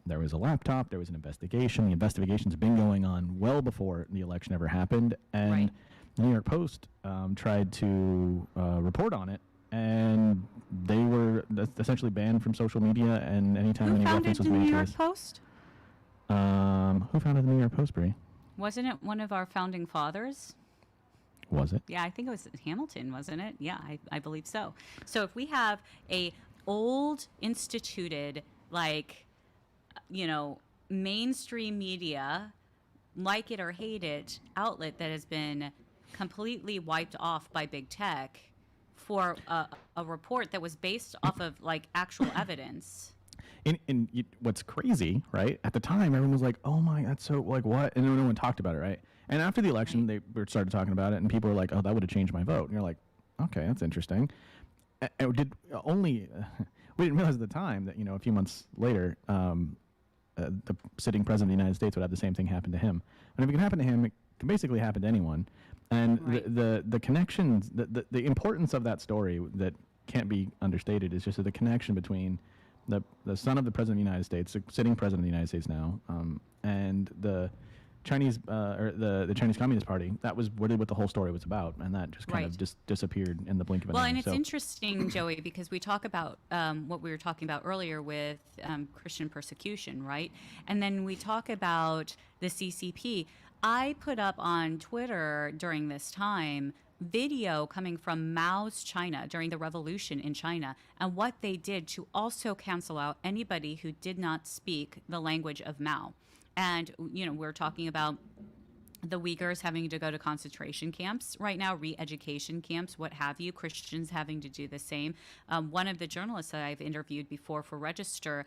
Speaker 2: there was a laptop, there was an investigation. The investigation's been going on well before the election ever happened, and
Speaker 1: Right.
Speaker 2: the New York Post tried to report on it, and they were essentially banned from social media, and anytime
Speaker 1: Who
Speaker 2: any
Speaker 1: founded
Speaker 2: reference was
Speaker 1: the
Speaker 2: made
Speaker 1: New
Speaker 2: to
Speaker 1: York
Speaker 2: this.
Speaker 1: Post?
Speaker 2: Who founded the New York Post, Bree?
Speaker 1: Wasn't it one of our founding fathers?
Speaker 2: Was it?
Speaker 1: Yeah, I think it was Hamilton, wasn't it? Yeah, I believe so. So if we have a old instituted, mainstream media, like it or hate it, outlet that has been completely wiped off by big tech for a report that was based off of actual evidence.
Speaker 2: What's crazy, right? At the time, everyone was like, "Oh my, that's so what?" And no one talked about it, right? And after the election, they started talking about it, and people were like, "Oh, that would have changed my vote." And you're like, "Okay, that's interesting." We didn't realize at the time that a few months later, the sitting president of the United States would have the same thing happen to him. And if it can happen to him, it can basically happen to anyone. And
Speaker 1: Right.
Speaker 2: the connections, the importance of that story that can't be understated is just that the connection between the son of the president of the United States, the sitting president of the United States now, and the Chinese or the Chinese Communist Party. That was really what the whole story was about, and that just kind of
Speaker 1: Right.
Speaker 2: just disappeared in the blink of an
Speaker 1: Well,
Speaker 2: eye.
Speaker 1: and it's
Speaker 2: So-
Speaker 1: interesting, Joey, because we talk about what we were talking about earlier with Christian persecution, right? And then we talk about the CCP. I put up on Twitter during this time video coming from Mao's China during the revolution in China, and what they did to also cancel out anybody who did not speak the language of Mao. And we're talking about the Uyghurs having to go to concentration camps right now, re-education camps, what have you, Christians having to do the same. One of the journalists that I've interviewed before for Register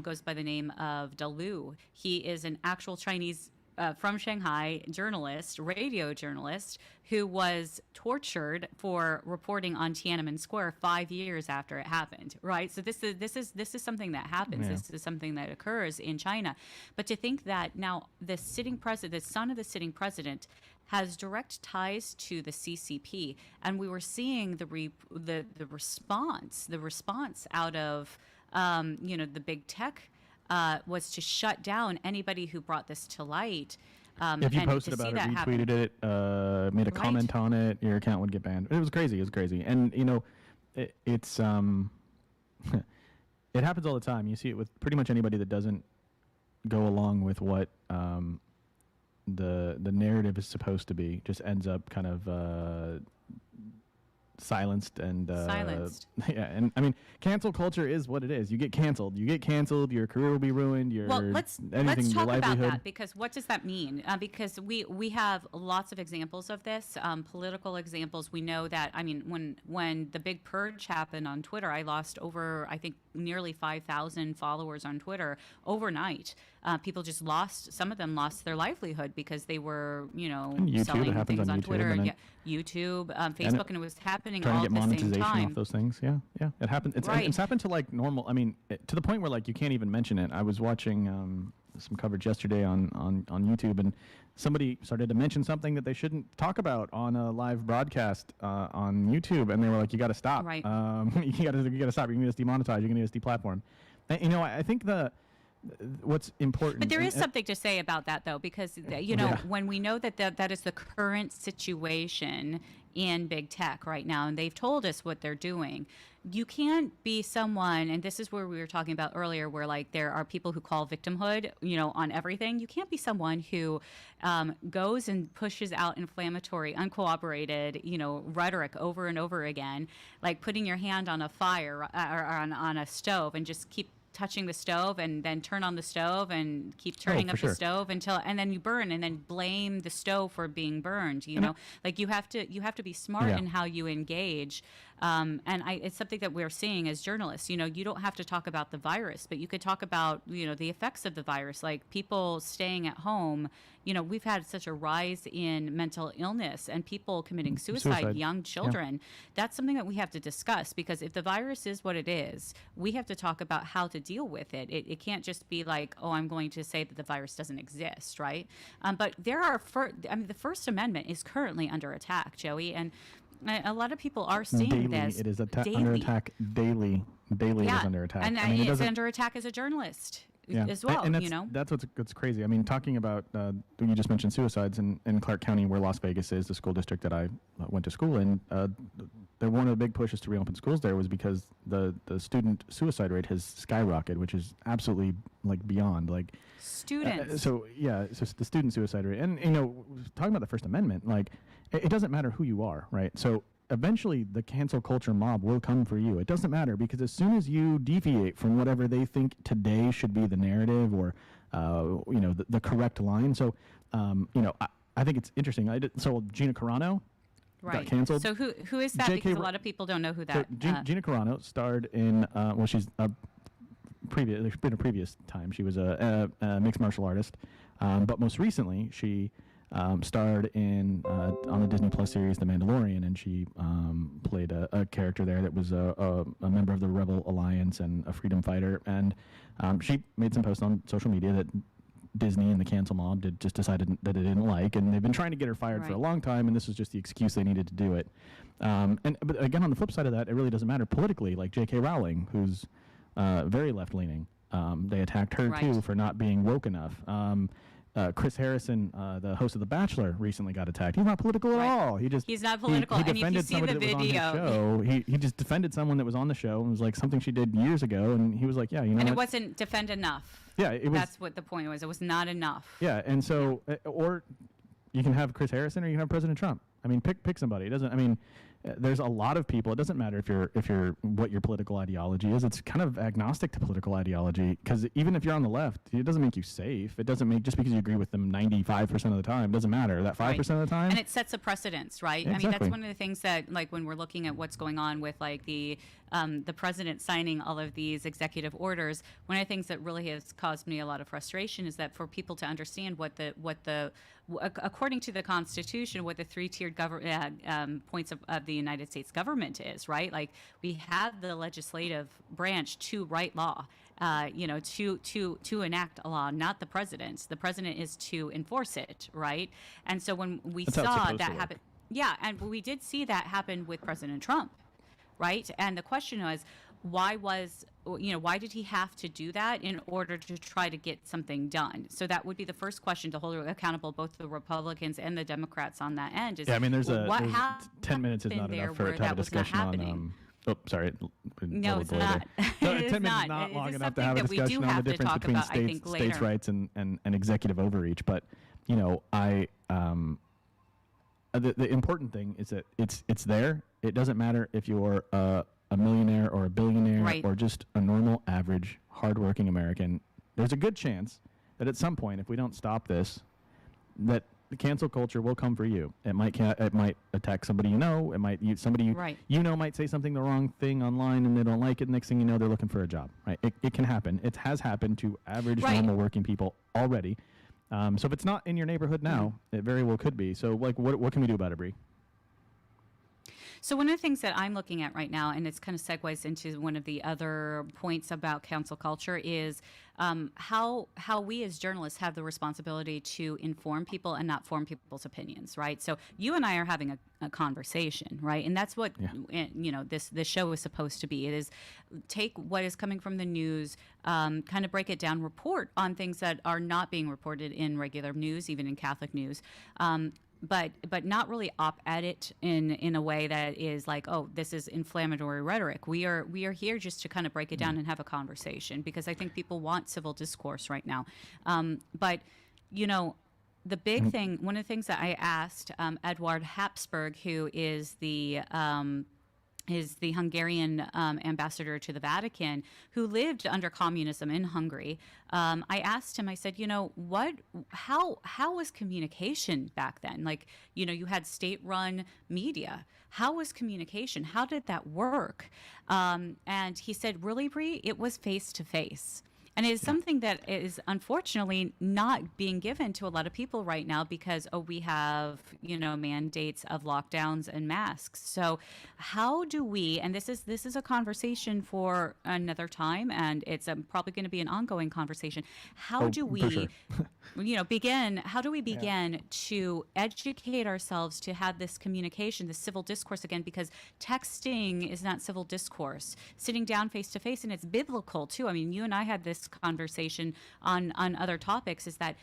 Speaker 1: goes by the name of Dalu. He is an actual Chinese from Shanghai journalist, radio journalist, who was tortured for reporting on Tiananmen Square 5 years after it happened. Right. So this is something that happens.
Speaker 2: Yeah.
Speaker 1: This is something that occurs in China. But to think that now the sitting president, the son of the sitting president, has direct ties to the CCP, and we were seeing the response out of the big tech was to shut down anybody who brought this to light.
Speaker 2: If you
Speaker 1: and
Speaker 2: posted
Speaker 1: to see
Speaker 2: about it,
Speaker 1: that
Speaker 2: retweeted
Speaker 1: happen.
Speaker 2: it, made a
Speaker 1: Right.
Speaker 2: comment on it, your account would get banned. It was crazy. It was crazy. And, it's it happens all the time. You see it with pretty much anybody that doesn't go along with what the narrative is supposed to be. Just ends up kind of silenced and
Speaker 1: Silenced.
Speaker 2: yeah. And I mean, cancel culture is what it is. You get canceled. Your career will be ruined.
Speaker 1: Well, let's
Speaker 2: anything,
Speaker 1: talk
Speaker 2: your
Speaker 1: about
Speaker 2: livelihood.
Speaker 1: that, because what does that mean? Because we have lots of examples of this, political examples. We know that, I mean, when the big purge happened on Twitter, I lost over, I think, nearly 5,000 followers on Twitter overnight. People just some of them lost their livelihood because they were,
Speaker 2: And YouTube, it
Speaker 1: selling
Speaker 2: happens
Speaker 1: things
Speaker 2: on
Speaker 1: on
Speaker 2: YouTube,
Speaker 1: Twitter,
Speaker 2: and
Speaker 1: and
Speaker 2: then-
Speaker 1: YouTube, Facebook, and it was happening
Speaker 2: Trying
Speaker 1: all
Speaker 2: to
Speaker 1: at
Speaker 2: get
Speaker 1: the same
Speaker 2: monetization
Speaker 1: time.
Speaker 2: off those things. Yeah, it happens.
Speaker 1: Right.
Speaker 2: It's happened to like normal. I mean, to the point where like you can't even mention it. I was watching some coverage yesterday on YouTube, and somebody started to mention something that they shouldn't talk about on a live broadcast on YouTube, and they were like, "You got to stop.
Speaker 1: Right.
Speaker 2: You got to stop. You're going to get us demonetized. You're going to get us deplatformed." And, I think what's important.
Speaker 1: But there is
Speaker 2: and-
Speaker 1: something to say about that, though, because
Speaker 2: Yeah.
Speaker 1: when we know that is the current situation in big tech right now, and they've told us what they're doing, you can't be someone, and this is where we were talking about earlier, where like there are people who call victimhood, on everything. You can't be someone who goes and pushes out inflammatory, uncooperated, rhetoric over and over again, like putting your hand on a fire or on a stove and just keep touching the stove, and then turn on the stove and keep turning
Speaker 2: for
Speaker 1: up
Speaker 2: sure.
Speaker 1: the stove and then you burn, and then blame the stove for being burned. Like you have to be smart
Speaker 2: Yeah.
Speaker 1: in how you engage. It's something that we're seeing as journalists. You don't have to talk about the virus, but you could talk about the effects of the virus, like people staying at home. We've had such a rise in mental illness and people committing suicide, young children. That's something that we have to discuss, because if the virus is what it is, we have to talk about how to deal with it. It can't just be like, oh, I'm going to say that the virus doesn't exist, right? But there are, the First Amendment is currently under attack, Joey, and a lot of people are seeing
Speaker 2: daily,
Speaker 1: this.
Speaker 2: it is under
Speaker 1: daily.
Speaker 2: attack daily. Daily it is under attack.
Speaker 1: And
Speaker 2: I mean, it
Speaker 1: it's
Speaker 2: doesn't-
Speaker 1: under attack as a journalist
Speaker 2: Yeah.
Speaker 1: as well,
Speaker 2: And that's what's crazy. I mean, talking about, you just mentioned suicides in Clark County, where Las Vegas is, the school district that I went to school in. One of the big pushes to reopen schools there was because the student suicide rate has skyrocketed, which is absolutely like beyond like
Speaker 1: students.
Speaker 2: so the student suicide rate, and talking about the First Amendment, like it doesn't matter who you are, right? So eventually the cancel culture mob will come for you. It doesn't matter, because as soon as you deviate from whatever they think today should be the narrative or the correct line. So I think it's interesting. So Gina Carano got canceled.
Speaker 1: So who is that?
Speaker 2: J.K.
Speaker 1: Because a lot of people don't know who that.
Speaker 2: Gina Carano starred in she's there's been a previous time she was a mixed martial artist, but most recently she starred in on the Disney Plus series The Mandalorian, and she played a character there that was a member of the Rebel Alliance and a freedom fighter, and she made some posts on social media that Disney and the cancel mob just decided that it didn't like, and they've been trying to get her fired for a long time, and this was just the excuse they needed to do it. But again, on the flip side of that, it really doesn't matter politically. Like J.K. Rowling, who's very left-leaning, they attacked her too for not being woke enough. Chris Harrison, the host of The Bachelor, recently got attacked. He's not political at all.
Speaker 1: He's not political.
Speaker 2: He
Speaker 1: And if you
Speaker 2: defended
Speaker 1: see
Speaker 2: somebody
Speaker 1: the
Speaker 2: that was on his show. He just defended someone that was on the show, and was like something she did years ago, and he was like, yeah,
Speaker 1: and
Speaker 2: what?
Speaker 1: it wasn't defend enough.
Speaker 2: Yeah, it was.
Speaker 1: That's what the point was. It was not enough.
Speaker 2: Yeah, and so, or you can have Chris Harrison, or you can have President Trump. I mean, pick somebody. It doesn't. I mean, there's a lot of people. It doesn't matter if you're what your political ideology is. It's kind of agnostic to political ideology, because even if you're on the left, it doesn't make you safe. It doesn't make, just because you agree with them 95% of the time, doesn't matter. That 5% of the time.
Speaker 1: And it sets a precedence, right? I mean,
Speaker 2: Exactly.
Speaker 1: that's one of the things that, like, when we're looking at what's going on with like the president signing all of these executive orders, one of the things that really has caused me a lot of frustration is that for people to understand what the according to the Constitution, what the three-tiered points of the United States government is, right? Like, we have the legislative branch to write law, to enact a law, not the president. The president is to enforce it, right? And so when we
Speaker 2: That's how it's
Speaker 1: saw
Speaker 2: supposed
Speaker 1: that
Speaker 2: to work.
Speaker 1: happen, yeah, and we did see that happen with President Trump, right? And the question was, why did he have to do that in order to try to get something done? So that would be the first question to hold accountable both the Republicans and the Democrats on that end. Is,
Speaker 2: Yeah, I mean, there's
Speaker 1: what
Speaker 2: 10 minutes is not
Speaker 1: happened there
Speaker 2: enough for
Speaker 1: where
Speaker 2: to have a
Speaker 1: that was not
Speaker 2: discussion on.
Speaker 1: happening?
Speaker 2: Sorry.
Speaker 1: No, it's not.
Speaker 2: No,
Speaker 1: It is
Speaker 2: 10 minutes
Speaker 1: not.
Speaker 2: is not
Speaker 1: It
Speaker 2: long
Speaker 1: is
Speaker 2: enough to
Speaker 1: something
Speaker 2: have a
Speaker 1: that we do
Speaker 2: discussion on the
Speaker 1: have to
Speaker 2: difference
Speaker 1: talk
Speaker 2: between
Speaker 1: about, I think,
Speaker 2: states'
Speaker 1: later.
Speaker 2: rights and executive overreach. But, the important thing is that it's there. It doesn't matter if you're a millionaire or a billionaire
Speaker 1: Right.
Speaker 2: or just a normal, average, hardworking American. There's a good chance that at some point, if we don't stop this, that the cancel culture will come for you. It might attack somebody you know. It might somebody
Speaker 1: Right.
Speaker 2: might say something the wrong thing online and they don't like it. Next thing you know, they're looking for a job. Right? It can happen. It has happened to average,
Speaker 1: Right.
Speaker 2: normal working people already. So if it's not in your neighborhood now, it very well could be. So what can we do about it, Bree?
Speaker 1: So one of the things that I'm looking at right now, and it's kind of segues into one of the other points about cancel culture, is how we as journalists have the responsibility to inform people and not form people's opinions, right? So you and I are having a conversation, right? And that's what this show is supposed to be. It is take what is coming from the news, kind of break it down, report on things that are not being reported in regular news, even in Catholic news. But not really op-ed it in a way that is like, oh, this is inflammatory rhetoric. We are here just to kind of break it down and have a conversation, because I think people want civil discourse right now. But the big thing, one of the things that I asked Eduard Habsburg, who is the Hungarian ambassador to the Vatican, who lived under communism in Hungary. I asked him, I said, how was communication back then? Like, you had state-run media. How was communication? How did that work? And he said, really, Bree, it was face-to-face. And it is something that is unfortunately not being given to a lot of people right now because, we have, mandates of lockdowns and masks. So how do we, and this is a conversation for another time, and it's probably going to be an ongoing conversation. How do we,
Speaker 2: for sure.
Speaker 1: how do we begin to educate ourselves to have this communication, this civil discourse again? Because texting is not civil discourse. Sitting down face to face, and it's biblical too. I mean, you and I had this conversation on other topics, is that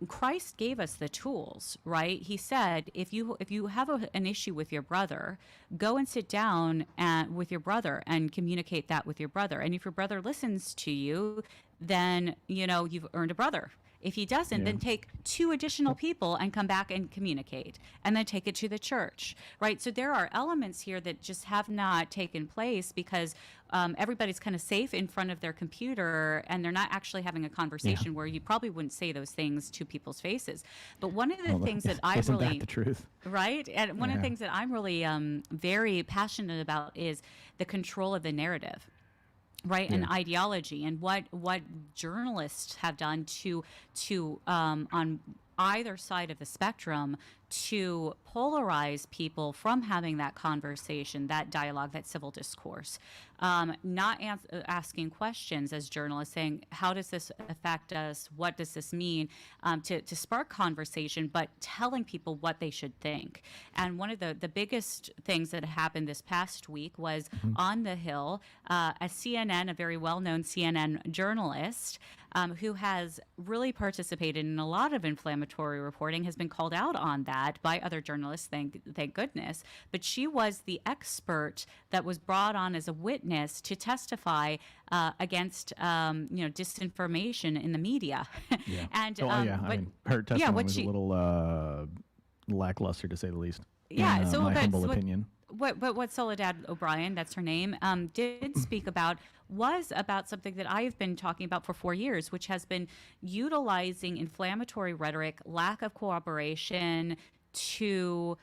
Speaker 1: Christ gave us the tools, right? He said, if you have an issue with your brother, go and sit down with your brother and communicate that with your brother. And if your brother listens to you, then you've earned a brother. If he doesn't, then take 2 additional people and come back and communicate, and then take it to the church, right? So there are elements here that just have not taken place because everybody's kind of safe in front of their computer, and they're not actually having a conversation where you probably wouldn't say those things to people's faces. But one of the things that I
Speaker 2: Isn't
Speaker 1: really,
Speaker 2: that the truth?
Speaker 1: right? And one of the things that I'm really very passionate about is the control of the narrative. Right, and ideology, and what journalists have done to on either side of the spectrum to polarize people from having that conversation, that dialogue, that civil discourse. Not asking questions as journalists, saying, how does this affect us? What does this mean? To spark conversation, but telling people what they should think. And one of the biggest things that happened this past week was on the Hill, a CNN, a very well-known CNN journalist, who has really participated in a lot of inflammatory reporting, has been called out on that by other journalists, thank goodness. But she was the expert that was brought on as a witness to testify against disinformation in the media.
Speaker 2: Yeah.
Speaker 1: And
Speaker 2: her testimony was a little lackluster, to say the least.
Speaker 1: Yeah,
Speaker 2: in my humble opinion.
Speaker 1: What Soledad O'Brien, that's her name, did speak about was about something that I've been talking about for 4 years, which has been utilizing inflammatory rhetoric, lack of cooperation to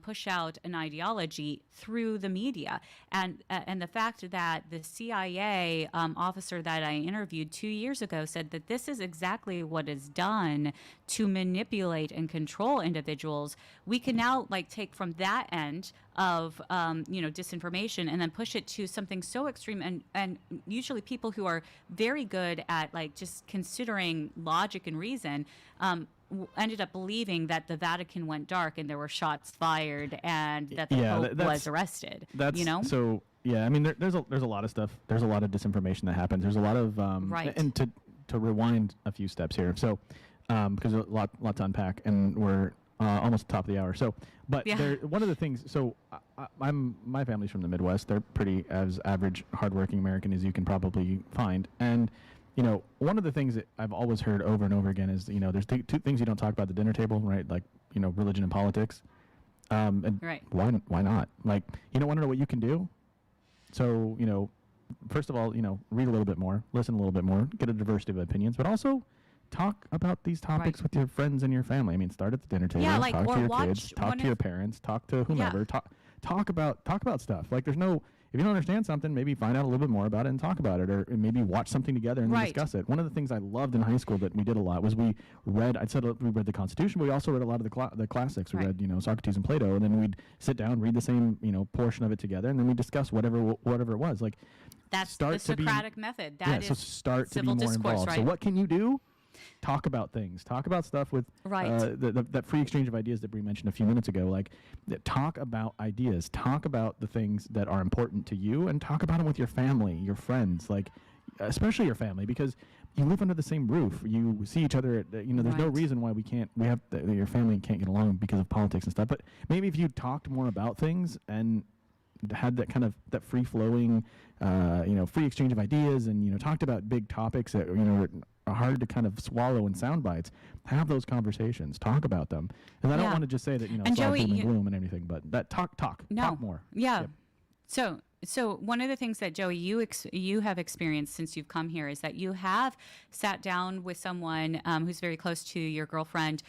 Speaker 1: push out an ideology through the media. And the fact that the CIA officer that I interviewed 2 years ago said that this is exactly what is done to manipulate and control individuals, we can now like take from that end of disinformation and then push it to something so extreme, and usually people who are very good at like just considering logic and reason ended up believing that the Vatican went dark and there were shots fired and that the Pope was arrested.
Speaker 2: So yeah, I mean there's a lot of stuff. There's a lot of disinformation that happens. There's a lot of and to rewind a few steps here. So because there's a lot to unpack, and we're almost at the top of the hour. So, but one of the things. So my family's from the Midwest. They're pretty as average, hardworking American as you can probably find, and one of the things that I've always heard over and over again is, there's two things you don't talk about at the dinner table, right? Like, religion and politics. And why not? Like, you don't want to know what you can do? So, first of all, read a little bit more, listen a little bit more, get a diversity of opinions, but also talk about these topics with your friends and your family. I mean, start at the dinner table, talk to your kids, talk to your parents, talk to whomever, talk about stuff. Like, if you don't understand something, maybe find out a little bit more about it and talk about it, or maybe watch something together and then discuss it. One of the things I loved in high school that we did a lot was we read the Constitution, but we also read a lot of the classics. We read, Socrates and Plato, and then we'd sit down, read the same, portion of it together, and then we discuss whatever it was. Like,
Speaker 1: that's the Socratic method.
Speaker 2: So start to be more
Speaker 1: discourse,
Speaker 2: involved.
Speaker 1: right?
Speaker 2: So what can you do? Talk about things. Talk about stuff with that free exchange of ideas that Bree mentioned a few minutes ago. Like, talk about ideas. Talk about the things that are important to you, and talk about them with your family, your friends, like especially your family, because you live under the same roof. You see each other. There's no reason why your family can't get along because of politics and stuff. But maybe if you talked more about things and had that kind of that free flowing, free exchange of ideas, and talked about big topics that are hard to kind of swallow in sound bites. Have those conversations, talk about them, and I don't want to just say that it's all doom and gloom and everything, but that talk more.
Speaker 1: Yeah. Yep. So one of the things that, Joey, you have experienced since you've come here is that you have sat down with someone who's very close to your girlfriend,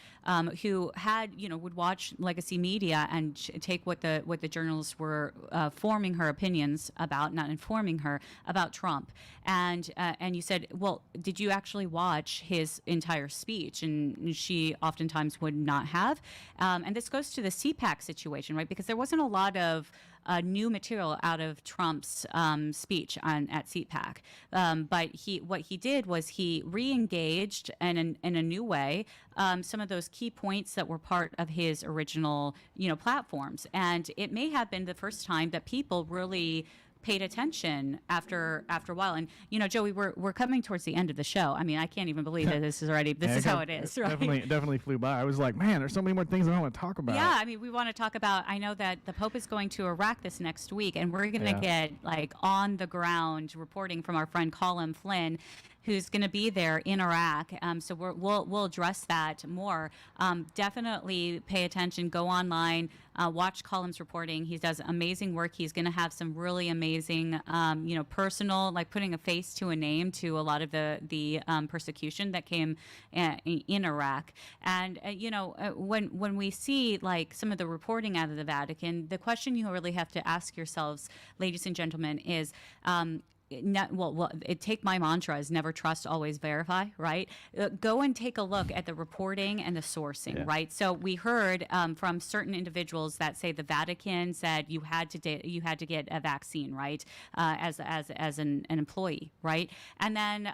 Speaker 1: who would watch legacy media and take what the journalists were forming her opinions about, not informing her about Trump. And you said, well, did you actually watch his entire speech? And she oftentimes would not have. And this goes to the CPAC situation, right? Because there wasn't a lot of new material out of Trump's speech at CPAC, but what he did was he re-engaged in a new way some of those key points that were part of his original platforms, and it may have been the first time that people really paid attention after a while. And Joey, we're coming towards the end of the show. I mean, I can't even believe that this is how it is, right?
Speaker 2: Definitely flew by. I was like, man, there's so many more things I want to talk about.
Speaker 1: Yeah, I mean, we want to talk about, I know that the Pope is going to Iraq this next week, and we're going to get like on the ground reporting from our friend Colin Flynn, who's going to be there in Iraq. So we'll address that more. Definitely pay attention. Go online. Watch Colin's reporting. He does amazing work. He's going to have some really amazing, personal, like putting a face to a name to a lot of the persecution that came in Iraq. And when we see like some of the reporting out of the Vatican, the question you really have to ask yourselves, ladies and gentlemen, is. Take my mantra is never trust, always verify, right? Go and take a look at the reporting and the sourcing, right? So we heard from certain individuals that say the Vatican said you had to get a vaccine, right? As an employee, right? And then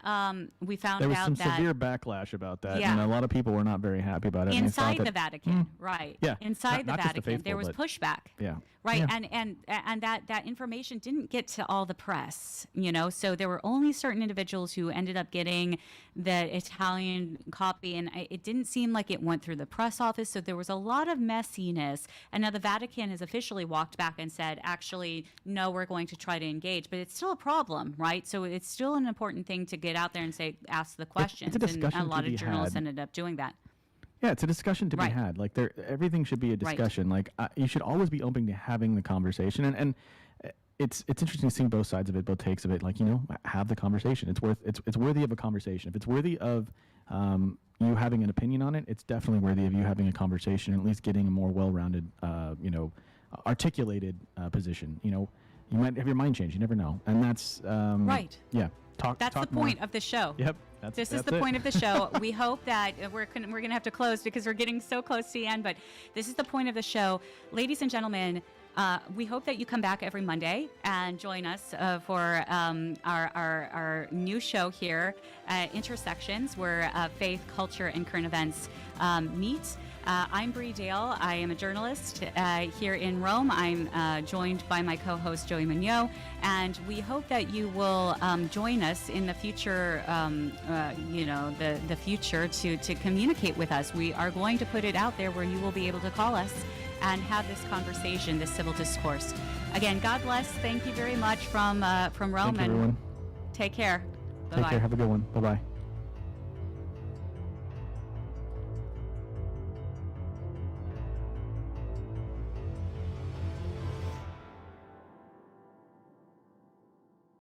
Speaker 1: we found out that
Speaker 2: there was some severe backlash about that, and a lot of people were not very happy about it.
Speaker 1: Inside the Vatican, right?
Speaker 2: Yeah,
Speaker 1: inside the Vatican, there was pushback.
Speaker 2: Yeah.
Speaker 1: Right, and that information didn't get to all the press, so there were only certain individuals who ended up getting the Italian copy, and it didn't seem like it went through the press office, so there was a lot of messiness. And now the Vatican has officially walked back and said, actually, no, we're going to try to engage, but it's still a problem, right? So it's still an important thing to get out there and ask the questions,
Speaker 2: and
Speaker 1: a lot of journalists ended up doing that.
Speaker 2: Yeah, it's a discussion to be had. Like everything should be a discussion. Like you should always be open to having the conversation, and it's interesting seeing both sides of it, both takes of it. Like have the conversation. It's worthy of a conversation. If it's worthy of you having an opinion on it, it's definitely worthy of you having a conversation, and at least getting a more well-rounded articulated position. You might have your mind changed. You never know, and that's
Speaker 1: Right.
Speaker 2: Yeah, talk.
Speaker 1: That's
Speaker 2: talk
Speaker 1: the
Speaker 2: more.
Speaker 1: point of the show.
Speaker 2: Yep.
Speaker 1: This is the point of the show. We hope that we're going to have to close because we're getting so close to the end, but this is the point of the show. Ladies and gentlemen, we hope that you come back every Monday and join us for our new show here, Intersections, where faith, culture, and current events meet. I'm Bree Dail. I am a journalist here in Rome. I'm joined by my co-host Joey Meugniot, and we hope that you will join us in the future. The future to communicate with us. We are going to put it out there where you will be able to call us and have this conversation, this civil discourse. Again, God bless. Thank you very much from Rome,
Speaker 2: Thank you,
Speaker 1: and
Speaker 2: everyone.
Speaker 1: take care.
Speaker 2: Take care. Have a good one. Bye-bye.